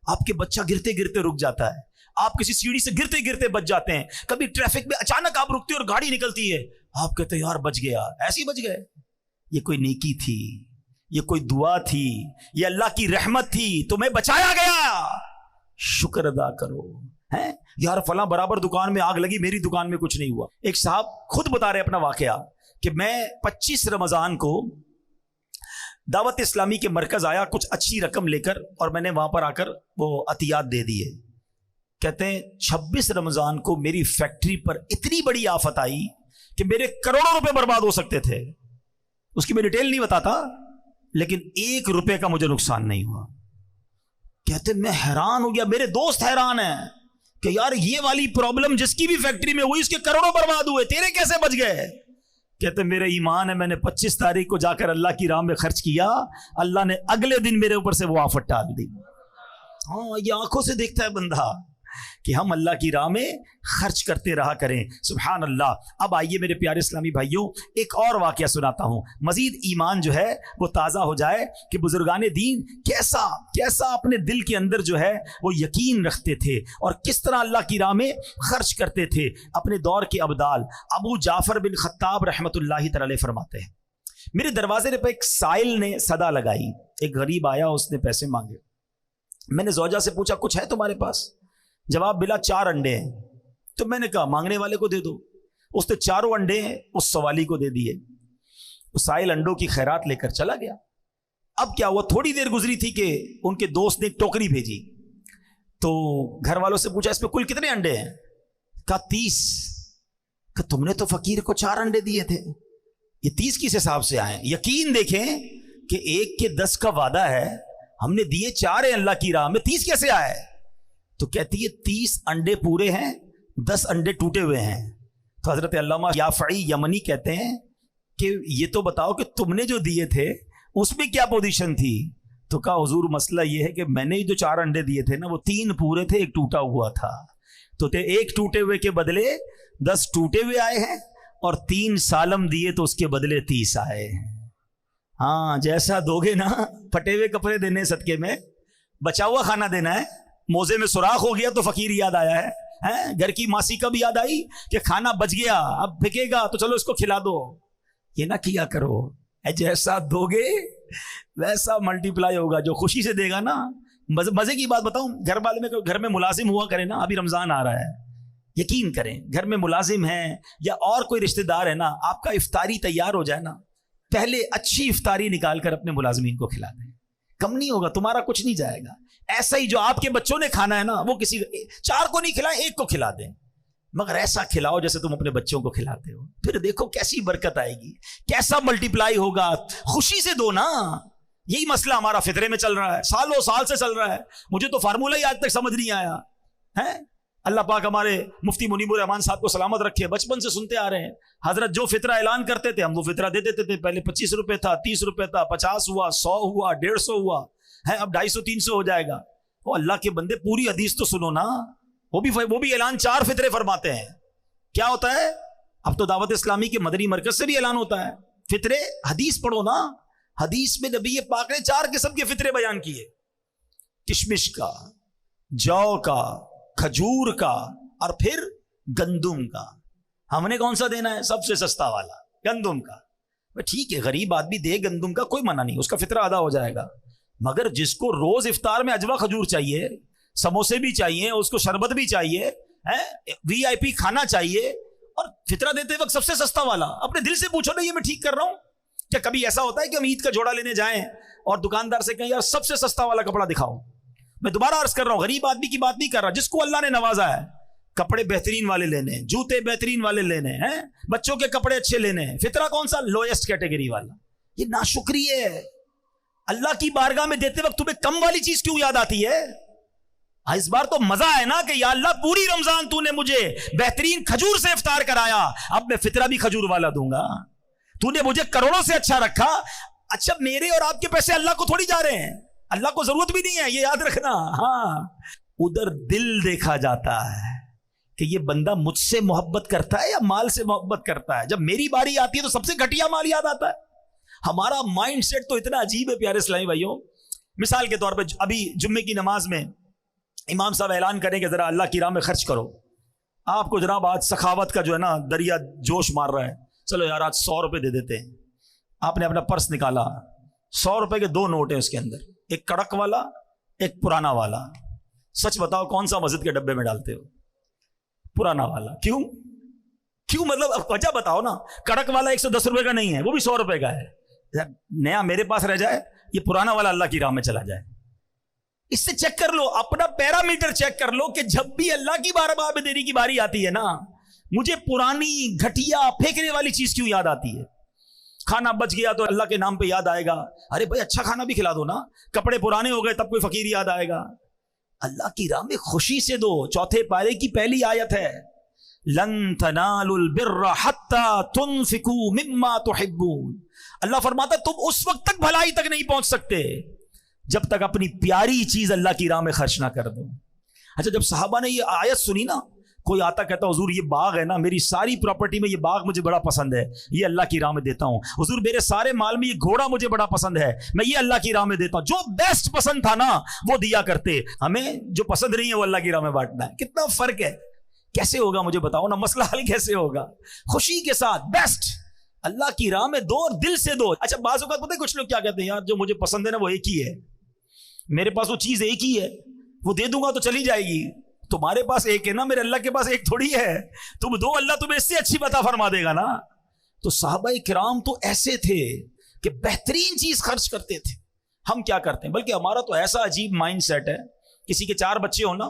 آپ کے بچہ گرتے گرتے رک جاتا ہے، آپ کسی سیڑھی سے گرتے گرتے بچ جاتے ہیں، کبھی ٹریفک میں اچانک آپ رکتے اور گاڑی نکلتی ہے، آپ کہتے ہیں یار بچ گیا، ایسے ہی بچ گئے۔ یہ کوئی نیکی تھی، یہ کوئی دعا تھی، یہ اللہ کی رحمت تھی، تمہیں بچایا گیا، شکر ادا کرو۔ ہیں یار فلاں برابر دکان میں آگ لگی، میری دکان میں کچھ نہیں ہوا۔ ایک صاحب خود بتا رہے اپنا واقعہ کہ میں 25 رمضان کو دعوت اسلامی کے مرکز آیا کچھ اچھی رقم لے کر، اور میں نے وہاں پر آ کر وہ عطیات دے دیے۔ کہتے ہیں 26 رمضان کو میری فیکٹری پر اتنی بڑی آفت آئی کہ میرے کروڑوں روپے برباد ہو سکتے تھے. اس کی میں ڈیٹیل نہیں بتاتا, لیکن 1 روپے کا مجھے نقصان نہیں ہوا. کہتے میں حیران ہو گیا, میرے دوست حیران ہیں کہ یار یہ والی پرابلم جس کی بھی فیکٹری میں ہوئی اس کے کروڑوں برباد ہوئے, تیرے کیسے بچ گئے؟ کہتے میرا ایمان ہے, میں نے 25 تاریخ کو جا کر اللہ کی راہ میں خرچ کیا, اللہ نے اگلے دن میرے اوپر سے وہ آفت ڈال دی. ہاں, یہ آنکھوں سے دیکھتا ہے بندہ کہ ہم اللہ کی راہ میں خرچ کرتے رہا کریں. سبحان اللہ. اب آئیے میرے پیارے اسلامی بھائیوں, ایک اور واقعہ سناتا ہوں, مزید ایمان جو ہے وہ تازہ ہو جائے کہ بزرگان دین کیسا اپنے دل کے اندر جو ہے وہ یقین رکھتے تھے اور کس طرح اللہ کی راہ میں خرچ کرتے تھے. اپنے دور کے ابدال ابو جعفر بن خطاب رحمۃ اللہ تعالی فرماتے ہیں, میرے دروازے پہ ایک سائل نے صدا لگائی. ایک غریب آیا, اس نے پیسے مانگے. میں نے زوجہ سے پوچھا کچھ ہے تمہارے پاس؟ جواب ملا 4 انڈے ہیں. تو میں نے کہا مانگنے والے کو دے دو. اس نے 4 انڈے اس سوالی کو دے دیے. وہ سائل انڈوں کی خیرات لے کر چلا گیا. اب کیا ہوا, تھوڑی دیر گزری تھی کہ ان کے دوست نے ایک ٹوکری بھیجی. تو گھر والوں سے پوچھا اس پہ کل کتنے انڈے ہیں؟ کہا 30. کہ تم نے تو فقیر کو 4 انڈے دیے تھے, یہ 30 کس حساب سے آئے؟ یقین دیکھیں کہ 1 کے 10 کا وعدہ ہے, ہم نے دیے 4 ہیں اللہ کی راہ میں, 30 کیسے آئے؟ تو کہتی ہے 30 انڈے پورے ہیں, 10 انڈے ٹوٹے ہوئے ہیں. تو حضرت علامہ یافعی یمنی کہتے ہیں کہ یہ تو بتاؤ کہ تم نے جو دیے تھے اس میں کیا پوزیشن تھی؟ تو کہا حضور مسئلہ یہ ہے کہ میں نے جو 4 انڈے دیے تھے نا, وہ 3 پورے تھے, 1 ٹوٹا ہوا تھا. تو 1 ٹوٹے ہوئے کے بدلے 10 ٹوٹے ہوئے آئے ہیں, اور 3 سالم دیے تو اس کے بدلے 30 آئے ہیں. ہاں, جیسا دو گے نا, پھٹے ہوئے کپڑے دینے صدقے میں, بچا ہوا کھانا دینا ہے. موزے میں سوراخ ہو گیا تو فقیر یاد آیا ہے, گھر کی ماسی کب یاد آئی کہ کھانا بچ گیا, اب پھکے گا تو چلو اس کو کھلا دو. یہ نہ کیا کرو, جیسا دو گے ویسا ملٹی پلائی ہوگا. جو خوشی سے دے گا نا, مزے کی بات بتاؤں, گھر میں ملازم ہوا کرے نا, ابھی رمضان آ رہا ہے, یقین کریں گھر میں ملازم ہیں یا اور کوئی رشتہ دار ہے نا, آپ کا افطاری تیار ہو جائے نا, پہلے اچھی افطاری نکال کر اپنے ملازمین کو کھلا دیں, کم نہیں ہوگا, تمہارا کچھ نہیں جائے گا. ایسا ہی جو آپ کے بچوں نے کھانا ہے نا, وہ کسی 4 کو نہیں کھلائیں, 1 کو کھلا دیں, مگر ایسا کھلاؤ جیسے تم اپنے بچوں کو کھلاتے ہو. پھر دیکھو کیسی برکت آئے گی, کیسا ملٹی پلائی ہوگا. خوشی سے دو نا. یہی مسئلہ ہمارا فطرے میں چل رہا ہے, سالوں سال سے چل رہا ہے. مجھے تو فارمولہ ہی آج تک سمجھ نہیں آیا ہے. اللہ پاک ہمارے مفتی منیب الرحمان صاحب کو سلامت رکھے, بچپن سے سنتے آ رہے ہیں, حضرت جو فطرہ اعلان کرتے تھے ہم وہ فطرہ دے دیتے تھے. پہلے 25 روپے تھا, 30 روپے تھا, 50 ہوا, 100 ہوا, 150 ہوا ہے, اب 250 300 ہو جائے گا. وہ اللہ کے بندے پوری حدیث تو سنو نا, وہ بھی اعلان 4 فطرے فرماتے ہیں. کیا ہوتا ہے؟ اب تو دعوت اسلامی کے مدنی مرکز سے بھی اعلان ہوتا ہے فطرے. حدیث پڑھو نا, حدیث میں نبی پاک نے 4 قسم کے فطرے بیان کیے, کشمش کا, جو کا, کھجور کا, اور پھر گندم کا. ہم نے کون سا دینا ہے؟ سب سے سستا والا, گندم کا. ٹھیک ہے, غریب آدمی دے گندم کا, کوئی منع نہیں, اس کا فطرہ ادا ہو جائے گا. مگر جس کو روز افطار میں اجوا کھجور چاہیے, سموسے بھی چاہیے, اس کو شربت بھی چاہیے, VIP کھانا چاہیے, اور فطرہ دیتے وقت سب سے سستا والا, اپنے دل سے پوچھو نا, یہ میں ٹھیک کر رہا ہوں کیا؟ کبھی ایسا ہوتا ہے کہ ہم عید کا جوڑا لینے جائیں اور دکاندار سے کہیں یار سب سے سستا والا کپڑا دکھاؤ؟ میں دوبارہ عرض کر رہا ہوں, غریب آدمی کی بات نہیں کر رہا, جس کو اللہ نے نوازا ہے, کپڑے بہترین والے لینے, جوتے بہترین والے لینے ہیں, بچوں کے کپڑے اچھے لینے ہیں. فطرہ کون سا؟ لوئسٹ کیٹیگری والا. یہ ناشکری ہے. اللہ کی بارگاہ میں دیتے وقت تمہیں کم والی چیز کیوں یاد آتی ہے؟ اس بار تو مزہ ہے نا کہ یا اللہ پوری رمضان تو نے مجھے بہترین کھجور سے افطار کرایا, اب میں فطرہ بھی کھجور والا دوں گا. تو نے مجھے کروڑوں سے اچھا رکھا, اچھا میرے اور آپ کے پیسے اللہ کو تھوڑی جا رہے ہیں, اللہ کو ضرورت بھی نہیں ہے, یہ یاد رکھنا. ہاں, ادھر دل دیکھا جاتا ہے کہ یہ بندہ مجھ سے محبت کرتا ہے یا مال سے محبت کرتا ہے. جب میری باری آتی ہے تو سب سے گھٹیا مال یاد آتا ہے. ہمارا مائنڈ سیٹ تو اتنا عجیب ہے پیارے اسلامی بھائیوں. مثال کے طور پہ ابھی جمعے کی نماز میں امام صاحب اعلان کریں کہ ذرا اللہ کی راہ میں خرچ کرو. آپ کو جناب آج سخاوت کا جو ہے نا دریا جوش مار رہا ہے, چلو یار آج 100 روپے دے دیتے ہیں. آپ نے اپنا پرس نکالا, 100 روپے کے 2 نوٹ ہیں اس کے اندر, ایک کڑک والا, ایک پرانا والا. سچ بتاؤ کون سا مسجد کے ڈبے میں ڈالتے ہو؟ پرانا والا. کیوں مطلب وجہ بتاؤ نا. کڑک والا 110 روپے کا نہیں ہے, وہ بھی 100 روپے کا ہے. نیا میرے پاس رہ جائے, یہ پرانا والا اللہ کی راہ میں چلا جائے. اس سے چیک کر لو, اپنا پیرامیٹر چیک کر لو کہ جب بھی اللہ کی بارگاہ میں دینے کی باری آتی ہے نا, مجھے پرانی گھٹیا پھینکنے والی چیز کیوں یاد آتی ہے؟ کھانا بچ گیا تو اللہ کے نام پہ یاد آئے گا, ارے بھائی اچھا کھانا بھی کھلا دو نا. کپڑے پرانے ہو گئے تب کوئی فقیر یاد آئے گا. اللہ کی راہ میں خوشی سے دو. چوتھے پارے کی پہلی آیت ہے, لن تنالوا البر حتى تنفقوا مما تحبون. اللہ فرماتا تم اس وقت تک بھلائی تک نہیں پہنچ سکتے جب تک اپنی پیاری چیز اللہ کی راہ میں خرچ نہ کر دو. اچھا, جب صحابہ نے یہ آیت سنی نا, کوئی آتا کہتا حضور یہ باغ ہے نا, میری ساری پراپرٹی میں یہ باغ مجھے بڑا پسند ہے, یہ اللہ کی راہ میں دیتا ہوں. حضور میرے سارے مال میں یہ گھوڑا مجھے بڑا پسند ہے, میں یہ اللہ کی راہ میں دیتا ہوں. جو بیسٹ پسند تھا نا وہ دیا کرتے. ہمیں جو پسند نہیں ہے وہ اللہ کی راہ میں بانٹنا ہے. کتنا فرق ہے. کیسے ہوگا مجھے بتاؤ نا, مسئلہ حل کیسے ہوگا؟ خوشی کے ساتھ بیسٹ اللہ کی راہ میں دو اور دل سے دو. اچھا, بعض اوقات پتہ ہے کچھ لوگ کیا کہتے ہیں, یار جو مجھے پسند ہے نا وہ ایک ہی ہے, میرے پاس وہ چیز ایک ہی ہے, وہ دے دوں گا تو چلی جائے گی. تمہارے پاس ایک ہے نا, میرے اللہ کے پاس ایک تھوڑی ہے. تم دو, اللہ تمہیں اس سے اچھی عطا فرما دے گا نا. تو صحابہ کرام تو ایسے تھے کہ بہترین چیز خرچ کرتے تھے. ہم کیا کرتے ہیں؟ بلکہ ہمارا تو ایسا عجیب مائنڈ سیٹ ہے, کسی کے 4 بچے ہو نا,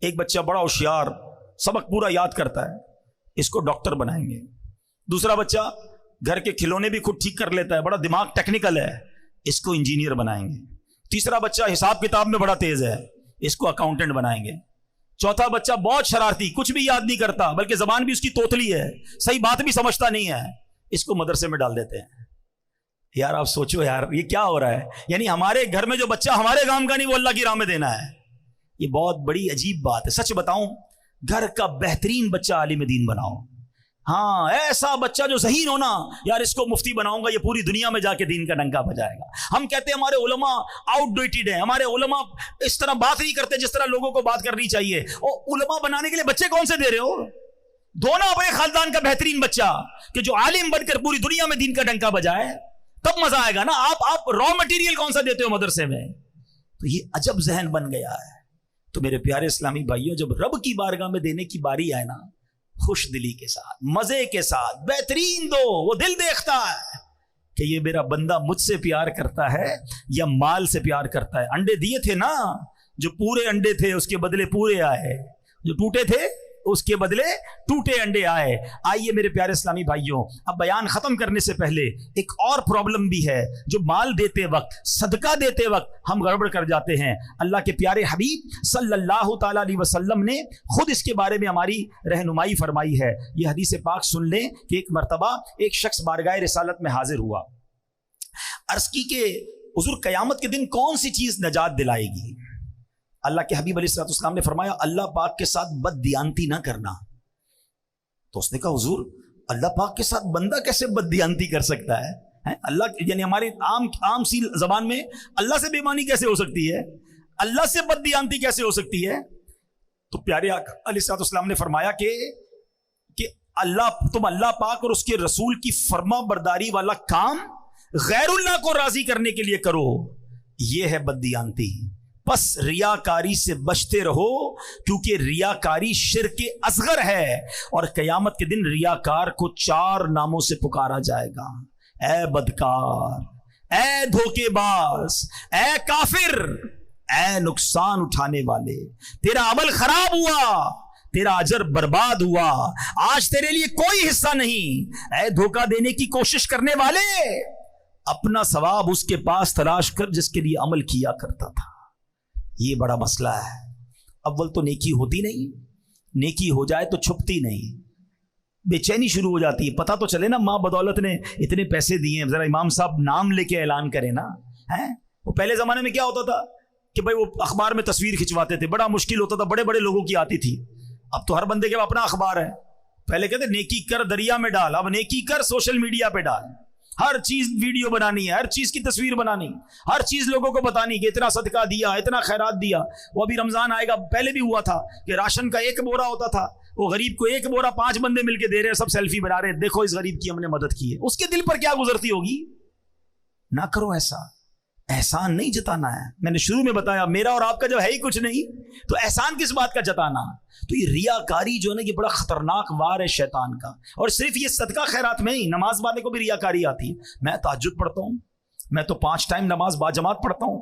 ایک بچہ بڑا ہوشیار, سبق پورا یاد کرتا ہے, اس کو ڈاکٹر بنائیں گے. دوسرا بچہ گھر کے کھلونے بھی خود ٹھیک کر لیتا ہے, بڑا دماغ ٹیکنیکل ہے, اس کو انجینئر بنائیں گے. تیسرا بچہ حساب کتاب میں بڑا تیز ہے, اس کو اکاؤنٹنٹ بنائیں گے. چوتھا بچہ بہت شرارتی, کچھ بھی یاد نہیں کرتا, بلکہ زبان بھی اس کی توتلی ہے, صحیح بات بھی سمجھتا نہیں ہے, اس کو مدرسے میں ڈال دیتے ہیں. یار آپ سوچو یار, یہ کیا ہو رہا ہے؟ یعنی ہمارے گھر میں جو بچہ ہمارے کام کا نہیں وہ اللہ کی راہ میں دینا ہے. یہ بہت بڑی عجیب بات ہے. سچ بتاؤں, گھر کا بہترین بچہ عالم دین بناؤ. ہاں, ایسا بچہ جو ذہین ہونا, یار اس کو مفتی بناؤں گا, یہ پوری دنیا میں جا کے دین کا ڈنکا بجائے گا. ہم کہتے ہیں ہمارے علماء آؤٹ ڈیٹڈ ہیں, ہمارے علماء اس طرح بات نہیں کرتے جس طرح لوگوں کو بات کرنی چاہیے. اور علماء بنانے کے لیے بچے کون سے دے رہے ہو؟ دو نا اپنے خاندان کا بہترین بچہ کہ جو عالم بن کر پوری دنیا میں دین کا ڈنکا بجائے, تب مزہ آئے گا نا. آپ را مٹیریل کون سا دیتے ہو مدرسے میں؟ تو یہ عجب ذہن بن گیا ہے. تو میرے پیارے اسلامی بھائیوں, جب رب کی بارگاہ میں دینے کی باری آئے نا, خوش دلی کے ساتھ, مزے کے ساتھ, بہترین دو. وہ دل دیکھتا ہے کہ یہ میرا بندہ مجھ سے پیار کرتا ہے یا مال سے پیار کرتا ہے. انڈے دیے تھے نا, جو پورے انڈے تھے اس کے بدلے پورے آئے, جو ٹوٹے تھے اس کے بدلے ٹوٹے انڈے آئے. آئیے میرے پیارے اسلامی بھائیوں, اب بیان ختم کرنے سے پہلے ایک اور پرابلم بھی ہے جو مال دیتے وقت, صدقہ دیتے وقت ہم گڑبڑ کر جاتے ہیں. اللہ کے پیارے حبیب صلی اللہ تعالی علیہ وسلم نے خود اس کے بارے میں ہماری رہنمائی فرمائی ہے. یہ حدیث پاک سن لیں کہ ایک مرتبہ ایک شخص بارگاہ رسالت میں حاضر ہوا, عرض کی کہ حضور قیامت کے دن کون سی چیز نجات دلائے گی؟ اللہ کے حبیب علیہ الصلوۃ والسلام نے فرمایا اللہ پاک کے ساتھ بد دیانتی نہ کرنا. تو اس نے کہا حضور اللہ پاک کے ساتھ بندہ کیسے بد دیانتی کر سکتا ہے؟ اللہ یعنی ہماری عام سی زبان میں اللہ سے بے ایمانی کیسے ہو سکتی ہے؟ اللہ سے بد دیانتی کیسے ہو سکتی ہے؟ تو پیارے آقا علیہ الصلوۃ والسلام نے فرمایا کہ تم اللہ پاک اور اس کے رسول کی فرما برداری والا کام غیر اللہ کو راضی کرنے کے لیے کرو, یہ ہے بد دیانتی. بس ریاکاری سے بچتے رہو, کیونکہ ریاکاری شرک اصغر ہے, اور قیامت کے دن ریاکار کو 4 ناموں سے پکارا جائے گا. اے بدکار, اے دھوکے باز, اے کافر, اے نقصان اٹھانے والے, تیرا عمل خراب ہوا, تیرا اجر برباد ہوا, آج تیرے لیے کوئی حصہ نہیں. اے دھوکہ دینے کی کوشش کرنے والے, اپنا ثواب اس کے پاس تلاش کر جس کے لیے عمل کیا کرتا تھا. یہ بڑا مسئلہ ہے. اول تو نیکی ہوتی نہیں, نیکی ہو جائے تو چھپتی نہیں, بے چینی شروع ہو جاتی ہے. پتہ تو چلے نا ماں بدولت نے اتنے پیسے دیے ہیں, ذرا امام صاحب نام لے کے اعلان کریں نا. وہ پہلے زمانے میں کیا ہوتا تھا کہ بھائی وہ اخبار میں تصویر کھنچواتے تھے, بڑا مشکل ہوتا تھا, بڑے بڑے لوگوں کی آتی تھی. اب تو ہر بندے کے اپنا اخبار ہے. پہلے کہتے نیکی کر دریا میں ڈال, اب نیکی کر سوشل میڈیا پہ ڈال. ہر چیز ویڈیو بنانی ہے, ہر چیز کی تصویر بنانی, ہر چیز لوگوں کو بتانی کہ اتنا صدقہ دیا, اتنا خیرات دیا. وہ ابھی رمضان آئے گا, پہلے بھی ہوا تھا کہ راشن کا 1 بورا ہوتا تھا, وہ غریب کو 1 بورا 5 بندے مل کے دے رہے ہیں, سب سیلفی بنا رہے ہیں, دیکھو اس غریب کی ہم نے مدد کی ہے. اس کے دل پر کیا گزرتی ہوگی؟ نہ کرو ایسا. احسان نہیں جتانا ہے. میں نے شروع میں بتایا میرا اور آپ کا جو ہے ہی کچھ نہیں, تو احسان کس بات کا جتانا؟ تو یہ ریاکاری جو ہے نا, یہ بڑا خطرناک وار ہے شیطان کا. اور صرف یہ صدقہ خیرات میں ہی, نماز والے کو بھی ریاکاری آتی ہے. میں تہجد پڑھتا ہوں, میں تو 5 ٹائم نماز با جماعت پڑھتا ہوں,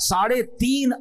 3.5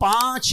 5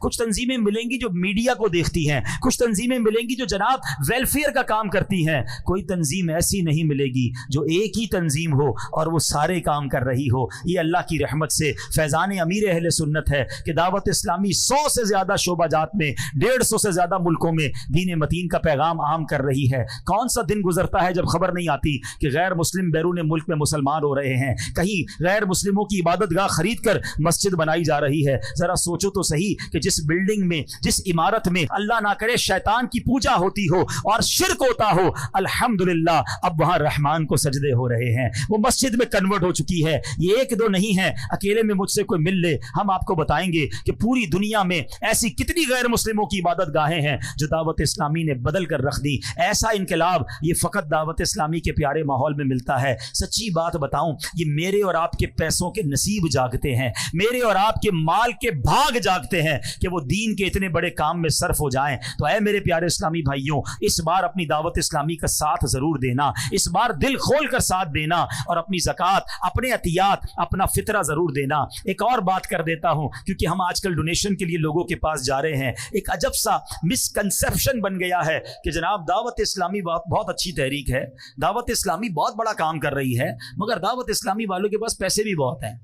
کچھ تنظیمیں ملیں گی جو میڈیا کو دیکھتی ہیں, کچھ تنظیمیں ملیں گی جو جناب ویلفیئر کا کام کرتی ہیں. کوئی تنظیم ایسی نہیں ملے گی جو ایک ہی تنظیم ہو اور وہ سارے کام کر رہی ہو. یہ اللہ کی رحمت سے فیضان امیر اہل سنت ہے کہ دعوت اسلامی 100 سے زیادہ شعبہ جات میں, 150 سے زیادہ ملکوں میں دین متین کا پیغام عام کر رہی ہے. کون سا دن گزرتا ہے جب خبر نہیں آتی کہ غیر مسلم بیرون ملک میں مسلمان ہو رہے ہیں, کہیں غیر مسلموں کی عبادت گاہ خرید کر مسجد بنائی جا رہی ہے. ذرا سوچو تو صحیح کہ جس بلڈنگ میں, جس عمارت میں اللہ نہ کرے شیطان کی پوجا ہوتی ہو اور شرک ہوتا ہو, الحمدللہ اب وہاں رحمان کو سجدے ہو رہے ہیں, وہ مسجد میں کنورٹ ہو چکی ہے. یہ ایک دو نہیں ہے, اکیلے میں مجھ سے کوئی مل لے, ہم آپ کو بتائیں گے کہ پوری دنیا میں ایسی کتنی غیر مسلموں کی عبادت گاہیں ہیں جو دعوت اسلامی نے بدل کر رکھ دی. ایسا انقلاب یہ فقط دعوت اسلامی کے پیارے ماحول میں ملتا ہے. سچی بات بتاؤں, یہ میرے اور آپ کے پیسوں کے نصیب جاگتے ہیں, میرے اور آپ کے مال کے بھاگ جاگتے ہیں کہ وہ دین کے اتنے بڑے کام میں صرف ہو جائیں. تو اے میرے پیارے اسلامی بھائیوں, اس بار اپنی دعوت اسلامی کا ساتھ ضرور دینا, اس بار دل کھول کر ساتھ دینا, اور اپنی زکوٰۃ, اپنے عطیات, اپنا فطرہ ضرور دینا. ایک اور بات کر دیتا ہوں, کیونکہ ہم آج کل ڈونیشن کے لیے لوگوں کے پاس جا رہے ہیں. ایک عجب سا مسکنسیپشن بن گیا ہے کہ جناب دعوت اسلامی بہت اچھی تحریک ہے, دعوت اسلامی بہت بڑا کام کر رہی ہے, مگر دعوت اسلامی والوں کے پاس پیسے بھی بہت ہیں,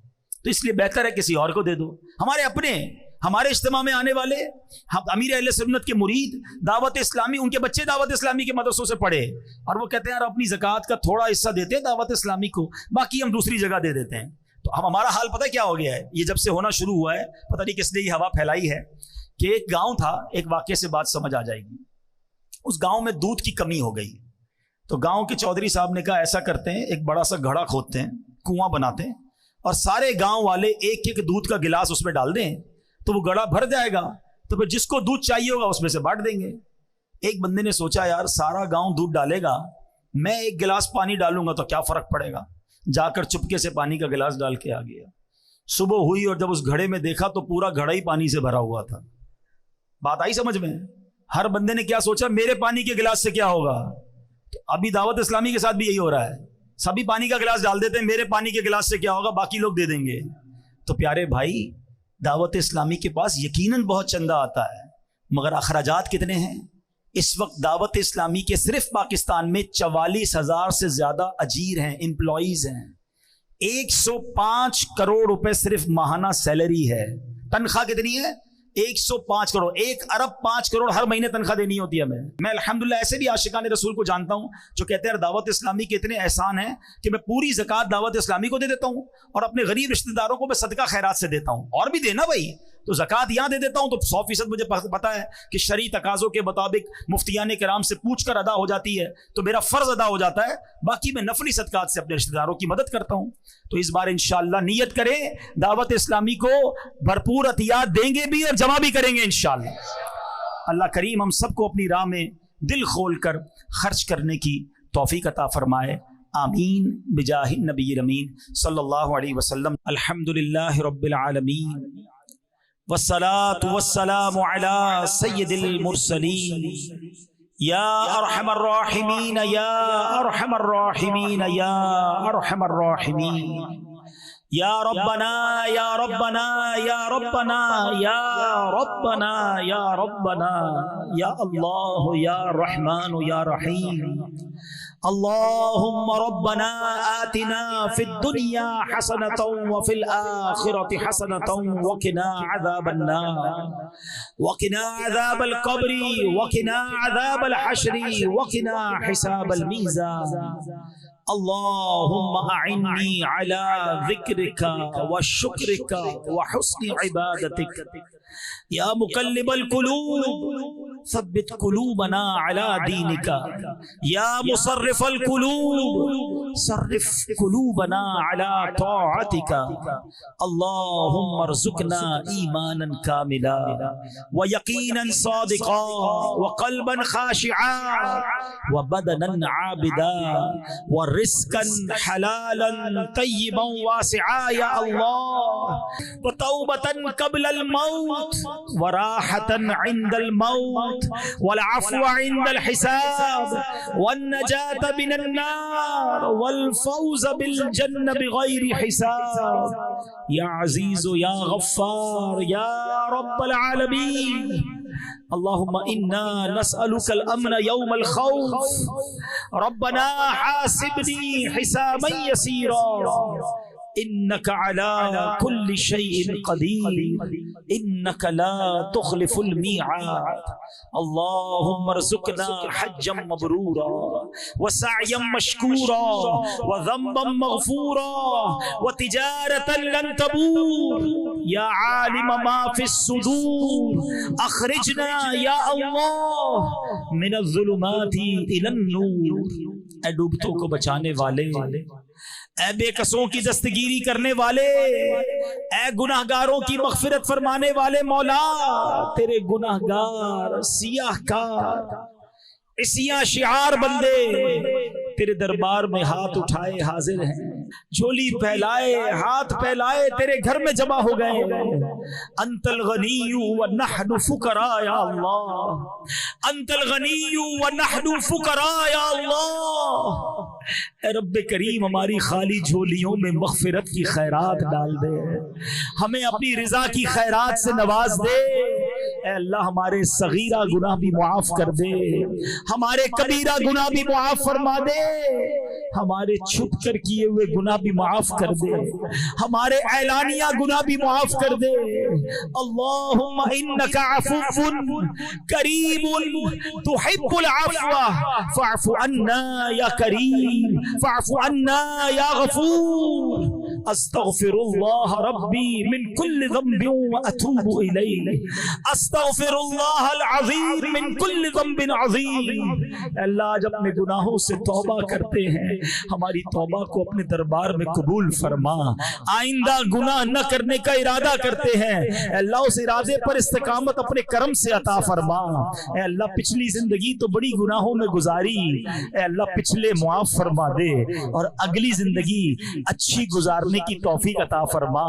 تو اس لیے بہتر ہے کسی اور کو دے دو. ہمارے اپنے, ہمارے اجتماع میں آنے والے امیر اہل سنت کے مرید دعوت اسلامی, ان کے بچے دعوت اسلامی کے مدرسوں سے پڑھے, اور وہ کہتے ہیں یار اپنی زکوٰۃ کا تھوڑا حصہ دیتے ہیں دعوت اسلامی کو, باقی ہم دوسری جگہ دے دیتے ہیں. تو ہمارا حال پتہ کیا ہو گیا ہے, یہ جب سے ہونا شروع ہوا ہے, پتہ نہیں کس نے یہ ہوا پھیلائی ہے, کہ ایک گاؤں تھا, ایک واقعے سے بات سمجھ آ جائے گی. اس گاؤں میں دودھ کی کمی ہو گئی, تو گاؤں کے چودھری صاحب نے کہا ایسا کرتے ہیں, ایک بڑا سا گھڑا کھودتے ہیں, کنواں بناتے ہیں, اور سارے گاؤں والے ایک ایک دودھ کا گلاس اس میں ڈال دیں, تو وہ گڑھا بھر جائے گا, تو پھر جس کو دودھ چاہیے ہوگا اس میں سے بانٹ دیں گے. ایک بندے نے سوچا یار سارا گاؤں دودھ ڈالے گا, میں ایک گلاس پانی ڈالوں گا تو کیا فرق پڑے گا. جا کر چپکے سے پانی کا گلاس ڈال کے آ گیا. صبح ہوئی اور جب اس گھڑے میں دیکھا تو پورا گھڑا ہی پانی سے بھرا ہوا تھا. بات آئی سمجھ میں؟ ہر بندے نے کیا سوچا, میرے پانی کے گلاس سے کیا ہوگا. تو ابھی دعوت اسلامی کے ساتھ بھی یہی ہو رہا ہے, سبھی پانی کا گلاس ڈال دیتے ہیں, میرے پانی کے گلاس سے کیا ہوگا, باقی لوگ دے دیں گے. تو پیارے بھائی, دعوت اسلامی کے پاس یقیناً بہت چندہ آتا ہے, مگر اخراجات کتنے ہیں. اس وقت دعوت اسلامی کے صرف پاکستان میں 44,000 سے زیادہ اجیر ہیں, امپلائیز ہیں. 105 کروڑ روپے صرف ماہانہ سیلری ہے. تنخواہ کتنی ہے؟ 105 کروڑ. 1 ارب 5 کروڑ ہر مہینے تنخواہ دینی ہوتی ہے. میں الحمدللہ ایسے بھی عاشقان رسول کو جانتا ہوں جو کہتے ہیں دعوت اسلامی کے اتنے احسان ہیں کہ میں پوری زکوٰۃ دعوت اسلامی کو دے دیتا ہوں, اور اپنے غریب رشتہ داروں کو میں صدقہ خیرات سے دیتا ہوں. اور بھی دینا بھائی, تو زکوٰۃ یہاں دے دیتا ہوں تو 100% مجھے پتا ہے کہ شرعی تقاضوں کے مطابق مفتیان کرام سے پوچھ کر ادا ہو جاتی ہے, تو میرا فرض ادا ہو جاتا ہے. باقی میں نفلی صدقات سے اپنے رشتہ داروں کی مدد کرتا ہوں. تو اس بار انشاءاللہ نیت کریں, دعوت اسلامی کو بھرپور عطیات دیں گے بھی اور جمع بھی کریں گے انشاءاللہ. اللہ کریم ہم سب کو اپنی راہ میں دل کھول کر خرچ کرنے کی توفیق عطا فرمائے. آمین بجاہ النبی الامین صلی اللہ علیہ وسلم. الحمدللہ رب العالمین والصلاة والسلام على سید المرسلین یا ارحم الراحمین یا ارحم الراحمین یا ارحم الراحمین. یا ربنا یا ربنا یا ربنا یا ربنا یا ربنا یا اللہ یا رحمان یا رحیم. اللهم ربنا آتنا في الدنيا حسنة وفي الآخرة حسنة وقنا عذاب النار وقنا عذاب القبر وقنا عذاب الحشر وقنا حساب الميزان. اللهم أعني على ذكرك وشكرك وحسن عبادتك يا مقلب القلوب ثبت قلوبنا على دينك يا مصرف القلوب صرف قلوبنا على طاعتك. اللهم ارزقنا إيمانا كاملا ويقينا صادقا وقلبا خاشعا وبدنا عابدا ورزقا حلالا طيبا واسعا يا الله, وتوبة قبل الموت وراحة عند الموت والعفو عند الحساب والنجاة من النار والفوز بالجنة بغير حساب. یا عزیز یا غفار یا رب العالمین. اللهم انا نسألك الامن يوم الخوف ربنا حاسبني حسابا يسيرا انك على كل شيء قدير انك لا تخلف الميعاد. اللهم ارزقنا حجا مبرورا وسعيا مشكورا وذنبا مغفورا وتجارة لن تبور. يا عالم ما في الصدور اخرجنا يا الله من الظلمات الى النور. اے ڈوبتوں کو بچانے والے، اے بے کسوں کی دستگیری کرنے والے، اے گناہگاروں کی مغفرت فرمانے والے مولا، تیرے گناہگار سیاہ کار سیاہ شعار بندے تیرے دربار میں ہاتھ اٹھائے حاضر ہیں، جھولی پھیلائے ہاتھ پھیلائے تیرے گھر میں جمع ہو گئے. انت الغنی ونحن فقراء یا اللہ، انت الغنی ونحن فقراء یا اللہ. اے رب کریم ہماری خالی جھولیوں میں مغفرت کی خیرات ڈال دے، ہمیں اپنی رضا کی خیرات سے نواز دے. اے اللہ ہمارے صغیرہ گناہ بھی معاف کر دے، ہمارے کبیرہ گناہ بھی معاف فرما دے، ہمارے چھپ کر کیے ہوئے گناہ بھی معاف کر دے، ہمارے اعلانیہ گناہ بھی معاف کر دے. اللہم انک عفو کریم تحب العفو فاعف عنا یا کریم فاعف عنا یا غفور. استغفر اللہ ربی من کل ذنب واتوب الیہ، استغفر اللہ العظیم من کل ذنب عظیم. اللہ جب اپنے گناہوں سے توبہ کرتے ہیں ہماری توبہ کو اپنے دربار میں قبول فرما. آئندہ گناہ نہ کرنے کا ارادہ کرتے ہیں، اے اللہ اس ارادے پر استقامت اپنے کرم سے عطا فرما. اے اللہ پچھلی زندگی تو بڑی گناہوں میں گزاری، اے اللہ پچھلے معاف فرما دے اور اگلی زندگی اچھی گزارنے کی توفیق عطا فرما.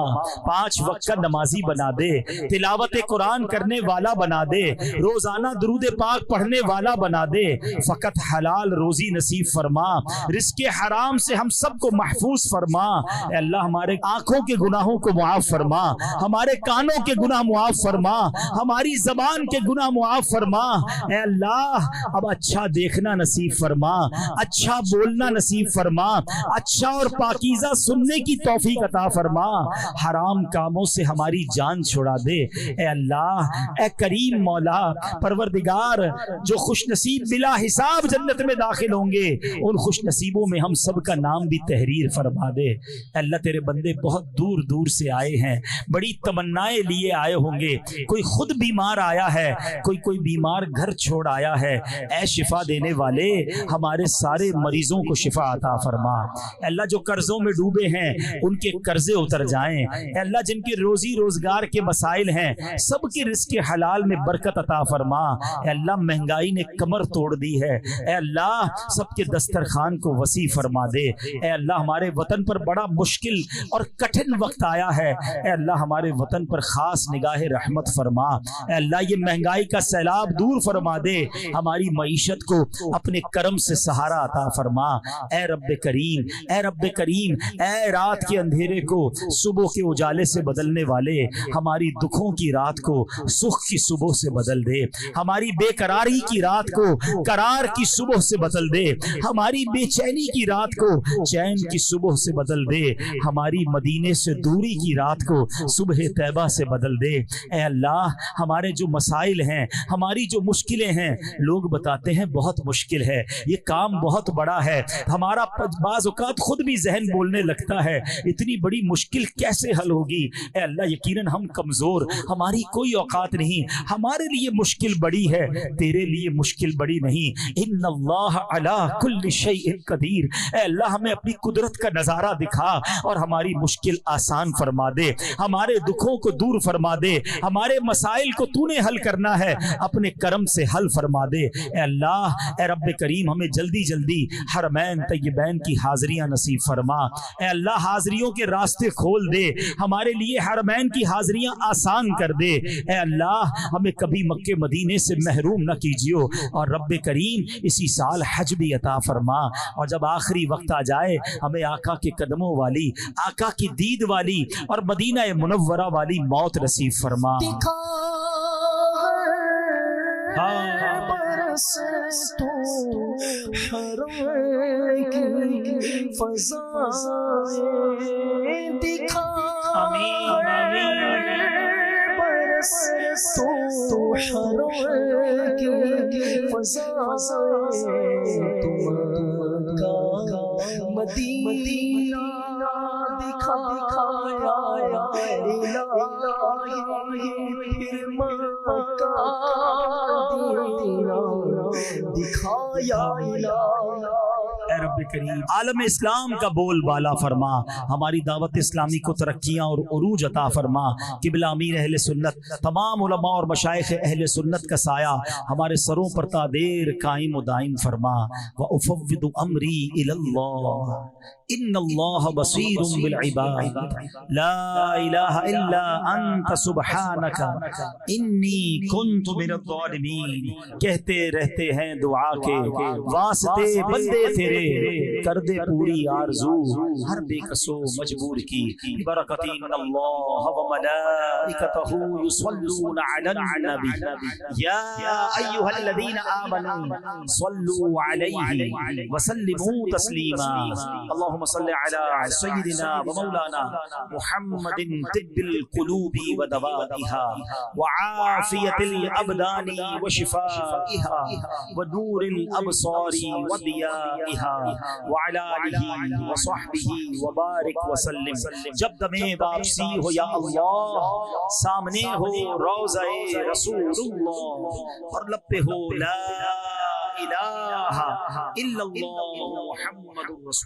5 وقت کا نمازی بنا دے، تلاوت قرآن کرنے والا بنا دے، روزانہ درود پاک پڑھنے والا بنا دے. فقط حلال روزی نصیب فرما، رزق حرام سے ہم سب کو محفوظ فرما. اے اللہ ہمارے آنکھوں کے گناہوں کو معاف فرما، ہمارے کانوں کے گناہ معاف فرما، ہماری زبان کے گناہ معاف فرما. اے اللہ اب اچھا دیکھنا نصیب فرما، اچھا بولنا نصیب فرما، اچھا اور پاکیزہ سننے کی توفیق عطا فرما. حرام کاموں سے ہماری جان چھڑا دے. اے اللہ اے کریم مولا پروردگار، جو خوش نصیب بلا حساب جنت میں داخل ہوں گے ان خوش نصیبوں میں ہم سب کا نام بھی تحریر فرما دے. اللہ تیرے بندے بہت دور دور سے آئے ہیں، بڑی تمنائیں لیے آئے ہوں گے، کوئی خود بیمار آیا ہے، کوئی بیمار گھر چھوڑ آیا ہے. اے شفا دینے والے ہمارے سارے مریضوں کو شفا عطا فرما. اے اللہ جو قرضوں میں ڈوبے ہیں ان کے قرضے اتر جائیں. اے اللہ جن کے روزی روزگار کے مسائل ہیں سب کے رزق حلال میں برکت عطا فرما. اے اللہ مہنگائی نے کمر توڑ دی ہے، اے اللہ سب کے دسترخوان کو وسیع فرما دے. اے اللہ ہمارے وطن پر بڑا مشکل اور کٹھن وقت آیا ہے، اے اللہ ہمارے وطن پر خاص نگاہ رحمت فرما. اے اللہ یہ مہنگائی کا سیلاب دور فرما دے، ہماری معیشت کو اپنے کرم سے سہارا عطا فرما. اے رب کریم، اے رب کریم، اے رات کے اندھیرے کو صبح کے اجالے سے بدلنے والے، ہماری دکھوں کی رات کو سکھ کی صبح سے بدل دے، ہماری بے قراری کی رات کو قرار کی صبح سے بدل دے، ہماری بے چینی کی رات کو چین کی صبح سے بدل دے، ہماری مدینے سے دوری کی رات کو صبح طیبہ سے بدل دے. اے اللہ ہمارے جو مسائل ہیں، ہماری جو مشکلیں ہیں، لوگ بتاتے ہیں بہت مشکل ہے، یہ کام بہت بڑا ہے، ہمارا بعض اوقات خود بھی ذہن بولنے لگتا ہے اتنی بڑی مشکل کیسے حل ہوگی. اے اللہ یقیناً ہم کمزور، ہماری کوئی اوقات نہیں، ہمارے لیے مشکل بڑی ہے، تیرے لیے مشکل بڑی نہیں. ان اللہ علی کل شیء قدیر. اے اللہ ہمیں اپنی قدرت کا نظارہ دکھا اور ہماری مشکل آسان فرما دے، ہمارے دکھوں کو دور فرما دے، ہمارے مسائل کو تو نے حل کرنا ہے، اپنے کرم سے حل فرما دے. اے اللہ اے رب کریم ہمیں جلدی جلدی حرمین طیبین کی حاضریاں نصیب فرما. اے اللہ حاضریوں کے راستے کھول دے، ہمارے لیے حرمین کی حاضریاں آسان کر دے. اے اللہ اللہ ہمیں کبھی مکے مدینے سے محروم نہ کیجیے، اور رب کریم اسی سال حج بھی عطا فرما، اور جب آخری وقت آ جائے ہمیں آقا کے قدموں والی، آقا کی دید والی اور مدینہ منورہ والی موت نصیب فرما۔ برس تو حرم کی فضائیں دکھا، آمین آمین، برس تو حرم کی فضائیں، مکہ مدینہ دکھایا الہی، پھر مکہ دکھایا الہی۔ اے رب کریم عالم اسلام کا بول بالا فرما، ہماری دعوت اسلامی کو ترقیاں اور عروج عطا فرما۔ قبلہ امیر اہل سنت، تمام علماء اور مشائخ اہل سنت کا سایہ ہمارے سروں پر تا دیر قائم و دائم فرما۔ وَأُفَوِّضُ أَمْرِي إِلَى اللَّهِ إِنَّ اللَّهَ بَصِيرٌ بِالْعِبَادِ لَا إِلَهَ إِلَّا أَنْتَ سُبْحَانَكَ إِنِّي كُنْتُ مِنَ الظَّالِمِينَ۔ کہتے رہتے ہیں دعا کے واسطے بندے تیرے، کر دے پوری آرزو ہر بے کسو مجبور کی۔ برکت ان اللہ وملائکتہ یصلون علی النبی یا ایھا الذین آمنوا صلوا علیہ وسلموا تسلیما۔ اللهم صل على سيدنا ومولانا محمد طب القلوب ودوائها وعافية الأبدان وشفائها ونور الأبصار وضيائها وعلى آله وصحبه وبارك وسلم۔ جب دمیں واپسی ہو یا اللہ، سامنے ہو روضہ رسول اللہ، اور لب پہ ہو لا الہ الا اللہ محمد رسول